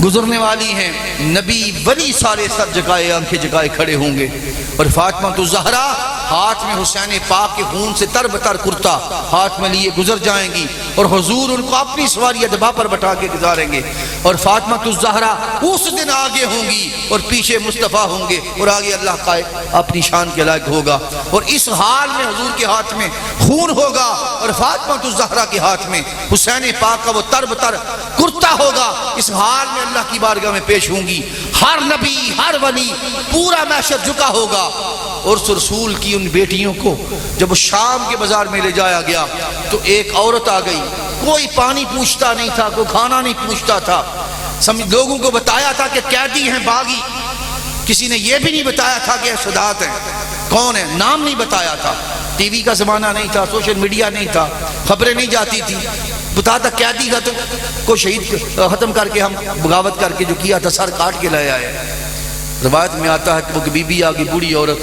گزرنے والی ہیں، نبی ولی سارے سر جگائے آنکھیں جگائے کھڑے ہوں گے، اور فاطمہ الزہرا ہاتھ میں حسین پاک کے خون سے تر بتر کرتا ہاتھ میں لیے گزر جائیں گی، اور حضور ان کو اپنی سواری ادبا پر بٹھا کے گزاریں گے، اور فاطمہ الزہرا اس دن آگے ہوں گی اور پیچھے مصطفیٰ ہوں گے، اور آگے اللہ کا اپنی شان کے لائق ہوگا، اور اس حال میں حضور کے ہاتھ میں خون ہوگا اور فاطمہ الزہرا کے ہاتھ میں حسین پاک کا وہ تر بتر کرتا ہوگا، اس حال میں اللہ کی بارگاہ میں پیش ہوں گی، ہر نبی ہر ولی پورا محشر جھکا ہوگا، اور اس رسول کی ان بیٹیوں کو جب شام کے بازار میں لے جایا گیا تو ایک عورت آ گئی، کوئی پانی پوچھتا نہیں تھا، کوئی کھانا نہیں پوچھتا تھا، لوگوں کو بتایا تھا کہ قیدی ہیں باغی، کسی نے یہ بھی نہیں بتایا تھا کہ سادات ہیں کون ہے، نام نہیں بتایا تھا، ٹی وی کا زمانہ نہیں تھا، سوشل میڈیا نہیں تھا، خبریں نہیں جاتی تھی، بتاتا قیدی کا تو کو شہید ختم کر کے ہم بغاوت کر کے جو کیا تھا سر کاٹ کے لائے آئے۔ روایت میں آتا ہے کہ وہ بی بی آگئی بوڑھی عورت،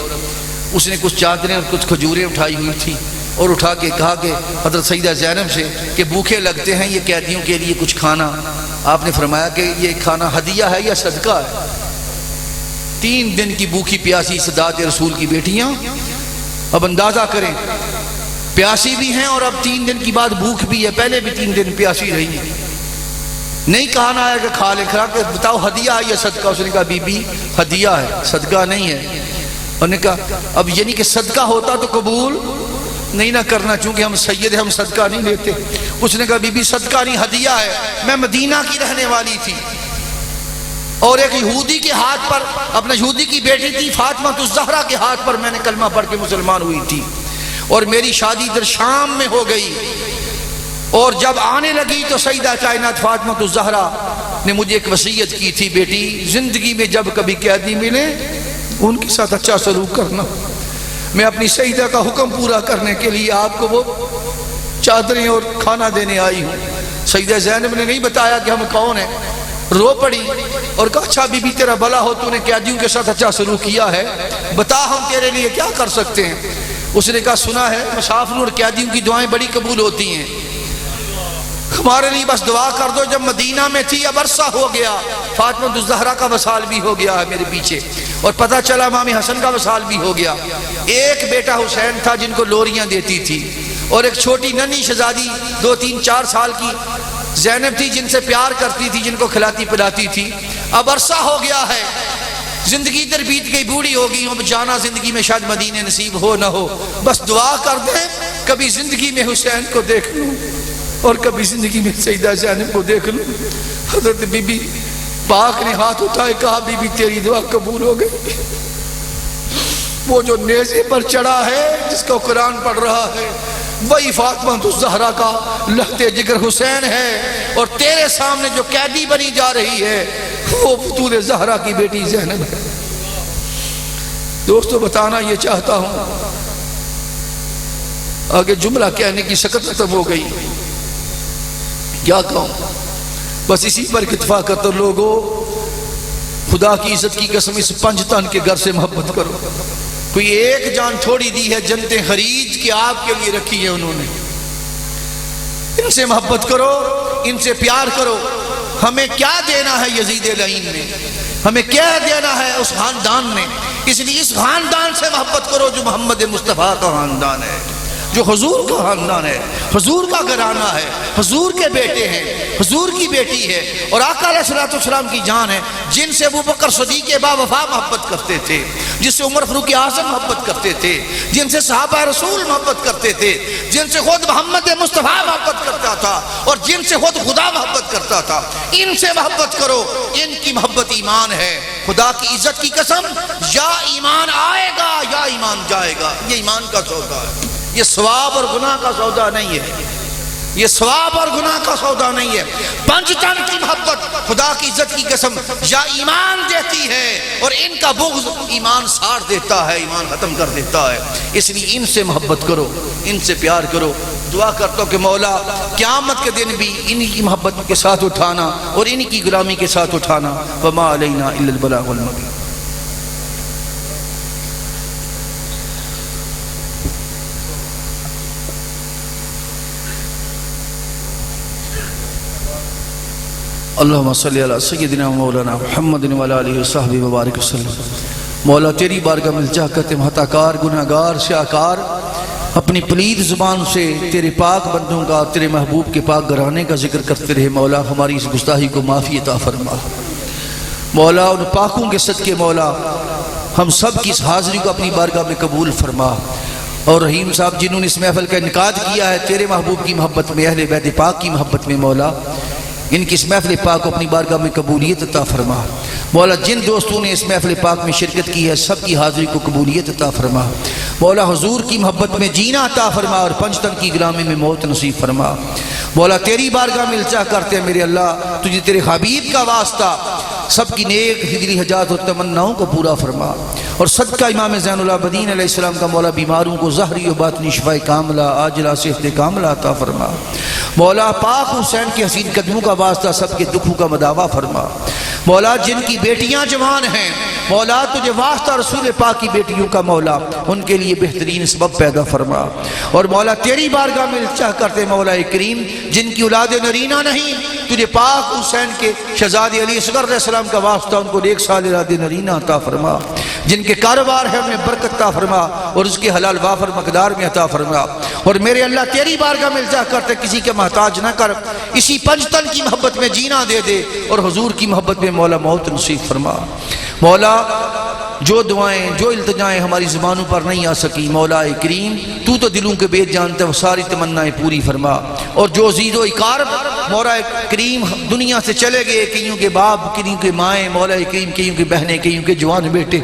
اس نے کچھ چادریں اور کچھ کھجوریں اٹھائی ہوئی تھی اور اٹھا کے کہا کہ حضرت سیدہ زینب سے کہ بھوکے لگتے ہیں یہ قیدیوں کے لیے کچھ کھانا، آپ نے فرمایا کہ یہ کھانا ہدیہ ہے یا صدقہ ہے؟ 3 دن کی بھوکی پیاسی سادات رسول کی بیٹیاں، اب اندازہ کریں پیاسی بھی ہیں اور اب 3 دن کی بعد بھوک بھی ہے، پہلے بھی 3 دن پیاسی رہی ہیں، نہیں کہا نہ آیا کہ کھا لے، کھا کہ بتاؤ ہدیہ ہے یا صدقہ؟ اس نے کہا بی بی ہدیہ ہے صدقہ نہیں ہے۔ انہوں نے کہا اب یعنی کہ صدقہ ہوتا تو قبول نہیں نہ کرنا، چونکہ ہم سید ہیں ہم صدقہ نہیں لیتے۔ اس نے کہا بی بی صدقہ نہیں ہدیہ ہے، میں مدینہ کی رہنے والی تھی اور ایک یہودی کے ہاتھ پر، اپنا یہودی کی بیٹی تھی فاطمہ الزہرا کے ہاتھ پر میں نے کلمہ پڑھ کے مسلمان ہوئی تھی، اور میری شادی در شام میں ہو گئی، اور جب آنے لگی تو سیدہ کائنات فاطمہ الزہرا نے مجھے ایک وصیت کی تھی، بیٹی زندگی میں جب کبھی قیدی ملے ان کے ساتھ اچھا سلوک کرنا، میں اپنی سیدہ کا حکم پورا کرنے کے لیے آپ کو وہ چادریں اور کھانا دینے آئی ہوں۔ سیدہ زینب نے نہیں بتایا کہ ہم کون ہیں، رو پڑی اور کہا اچھا بی بی تیرا بھلا ہو، تو نے قیدیوں کے ساتھ اچھا سلوک کیا ہے، بتا ہم تیرے لیے کیا کر سکتے ہیں؟ اس نے کہا سنا ہے مسافروں اور قیدیوں کی دعائیں بڑی قبول ہوتی ہیں، ہمارے لیے بس دعا کر دو۔ جب مدینہ میں تھی اب عرصہ ہو گیا، فاطمہ الزہرا کا وصال بھی ہو گیا ہے میرے پیچھے، اور پتہ چلا امام حسن کا وصال بھی ہو گیا، ایک بیٹا حسین تھا جن کو لوریاں دیتی تھی، اور ایک چھوٹی ننھی شہزادی 2 3 4 سال کی زینب تھی جن سے پیار کرتی تھی، جن کو کھلاتی پلاتی تھی۔ اب عرصہ ہو گیا ہے، زندگی در بیت گئی، بوڑھی ہوگی، اب جانا زندگی میں شاید مدینے نصیب ہو نہ ہو، بس دعا کر دیں کبھی زندگی میں حسین کو دیکھ لوں اور کبھی زندگی میں سیدہ زینب کو دیکھ لوں۔ حضرت بی بی پاک نے ہاتھ اٹھائے، کہا بی بی تیری دعا قبول ہو گئی، وہ جو نیزے پر چڑھا ہے جس کو قرآن پڑھ رہا ہے وہی فاطمہ الزہرا کا لہتے جگر حسین ہے، اور تیرے سامنے جو قیدی بنی جا رہی ہے وہ بطول زہرا کی بیٹی زینب ہے۔ دوستو بتانا یہ چاہتا ہوں، آگے جملہ کہنے کی شکل ختم ہو گئی، کیا کہوں، بس اسی پر اکتفا کرتے لوگوں، خدا کی عزت کی قسم اس 5 تن کے گھر سے محبت کرو۔ کوئی ایک جان تھوڑی دی ہے، جنتیں خرید کے آپ کے لیے رکھی ہیں انہوں نے، ان سے محبت کرو، ان سے پیار کرو۔ ہمیں کیا دینا ہے یزید لعین نے، ہمیں کیا دینا ہے اس خاندان نے، اس لیے اس خاندان سے محبت کرو جو محمد مصطفیٰ کا خاندان ہے، جو حضور کا خاندان ہے، حضور کا گھرانہ ہے، حضور کے بیٹے ہیں، حضور کی بیٹی ہے، اور آقا علیہ الصلوۃ والسلام کی جان ہے، جن سے ابو بکر صدیق با وفا محبت کرتے تھے، جس سے عمر فاروق اعظم محبت کرتے تھے، جن سے صحابہ رسول محبت کرتے تھے، جن سے خود محمد مصطفیٰ محبت کرتا تھا، اور جن سے خود خدا محبت کرتا تھا، ان سے محبت کرو، ان کی محبت ایمان ہے۔ خدا کی عزت کی قسم، یا ایمان آئے گا یا ایمان جائے گا، یہ ایمان کا سودا ہے، یہ ثواب اور گناہ کا سودا نہیں ہے، یہ ثواب اور گناہ کا سودا نہیں ہے۔ پنج تن کی محبت خدا کی عزت کی قسم یا ایمان دیتی ہے، اور ان کا بغض ایمان ساڑ دیتا ہے، ایمان ختم کر دیتا ہے۔ اس لیے ان سے محبت کرو، ان سے پیار کرو۔ دعا کرتا ہوں کہ مولا قیامت کے دن بھی انہی کی محبت کے ساتھ اٹھانا اور انہی کی غلامی کے ساتھ اٹھانا۔ وما علینا الا البلاغ المبین۔ اللہم صلی علی سیدنا مولانا محمد وعلی آلہ وصحبہ وبارک وسلم۔ مولا تیری بارگاہ میں التجا کرتے ہیں، خطا کار، گناہ گار، سیاکار، اپنی پلید زبان سے تیرے پاک بندوں کا، تیرے محبوب کے پاک گھرانے کا ذکر کرتے رہے۔ مولا ہماری اس گستاخی کو معافی عطا فرما۔ مولا ان پاکوں کے صدقے مولا ہم سب کی اس حاضری کو اپنی بارگاہ میں قبول فرما۔ اور رحیم صاحب جنہوں نے اس محفل کا انعقاد کیا ہے تیرے محبوب کی محبت میں، اہل بیت پاک کی محبت میں، مولا ان کی اس محفل پاک کو اپنی بارگاہ میں قبولیت عطا فرما۔ مولا جن دوستوں نے اس محفل پاک میں شرکت کی ہے سب کی حاضری کو قبولیت عطا فرما۔ مولا حضور کی محبت میں جینا عطا فرما، اور پنجتن کی غلامی میں موت نصیب فرما۔ مولا تیری بارگاہ میں التجا کرتے ہیں میرے اللہ، تجھے تیرے حبیب کا واسطہ سب کی نیک ہجری حجات اور تمناؤں کو پورا فرما، اور صدقہ امام زین العابدین علیہ السلام کا مولا بیماروں کو ظاہری و باطنی شفائے کاملہ عاجلہ صحت کاملہ عطا فرما۔ مولا پاک حسین کے حسین قدموں کا واسطہ سب کے دکھوں کا مداوا فرما۔ مولا جن کی بیٹیاں جوان ہیں مولا تجھے واسطہ رسول پاک کی بیٹیوں کا مولا ان کے لیے بہترین سبب پیدا فرما۔ اور مولا تیری بارگاہ میں التجا کرتے مولا کریم جن کی اولاد نرینہ نہیں تجھے پاک حسین کے شہزادے علی اصغر علیہ السلام کا واسطہ ان کو 1 سال اولاد نرینہ عطا فرما۔ جن کے کاروبار ہے انہیں برکت عطا فرما، اور اس کے حلال وافر مقدار میں عطا فرما۔ اور میرے اللہ تیری بارگاہ میں التجا کرتے کسی کے محتاج نہ کر، اسی پنجتن کی محبت میں جینا دے دے، اور حضور کی محبت میں مولا موت نصیب فرما۔ مولا جو دعائیں جو التجائیں ہماری زبانوں پر نہیں آ سکی مولا کریم تو دلوں کے بیت جانتا ہے، وہ ساری تمنائیں پوری فرما۔ اور جو عزیز و اقارب مولا کریم دنیا سے چلے گئے، کئیوں کے باپ، کئیوں کے مائیں مولا کریم، کئیوں کے بہنیں، کئیوں کے جوان بیٹے،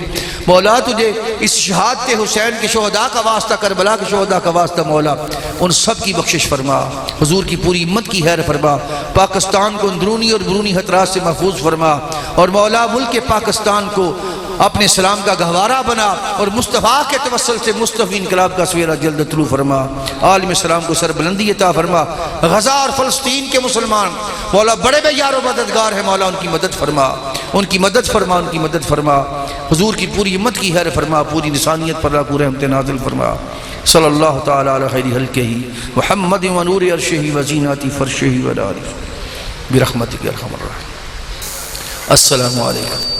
مولا تجھے اس شہادت حسین کے شہداء کا واسطہ، کربلا کے شہداء کا واسطہ مولا ان سب کی بخشش فرما، حضور کی پوری امت کی خیر فرما، پاکستان کو اندرونی اور برونی خطرات سے محفوظ فرما، اور مولا ملک پاکستان کو اپنے سلام کا گہوارہ بنا، اور مصطفیٰ کے توسل سے مصطفی انقلاب کا سویرہ جلد طلوع فرما۔ عالم اسلام کو سربلندی عطا فرما۔ غزہ اور فلسطین کے مسلمان مولا بڑے بے یار و مددگار ہیں، مولا ان کی مدد فرما، ان کی مدد فرما، ان کی مدد فرما۔ حضور کی پوری امت کی خیر فرما، پوری انسانیت پر راکو رحمت نازل فرما۔ صلی اللہ تعالی علی خیر خلقہ محمد و نور عرشہ و زینات فرشہ و آلہ برحمتک یا ارحم الراحمین۔ السلام علیکم۔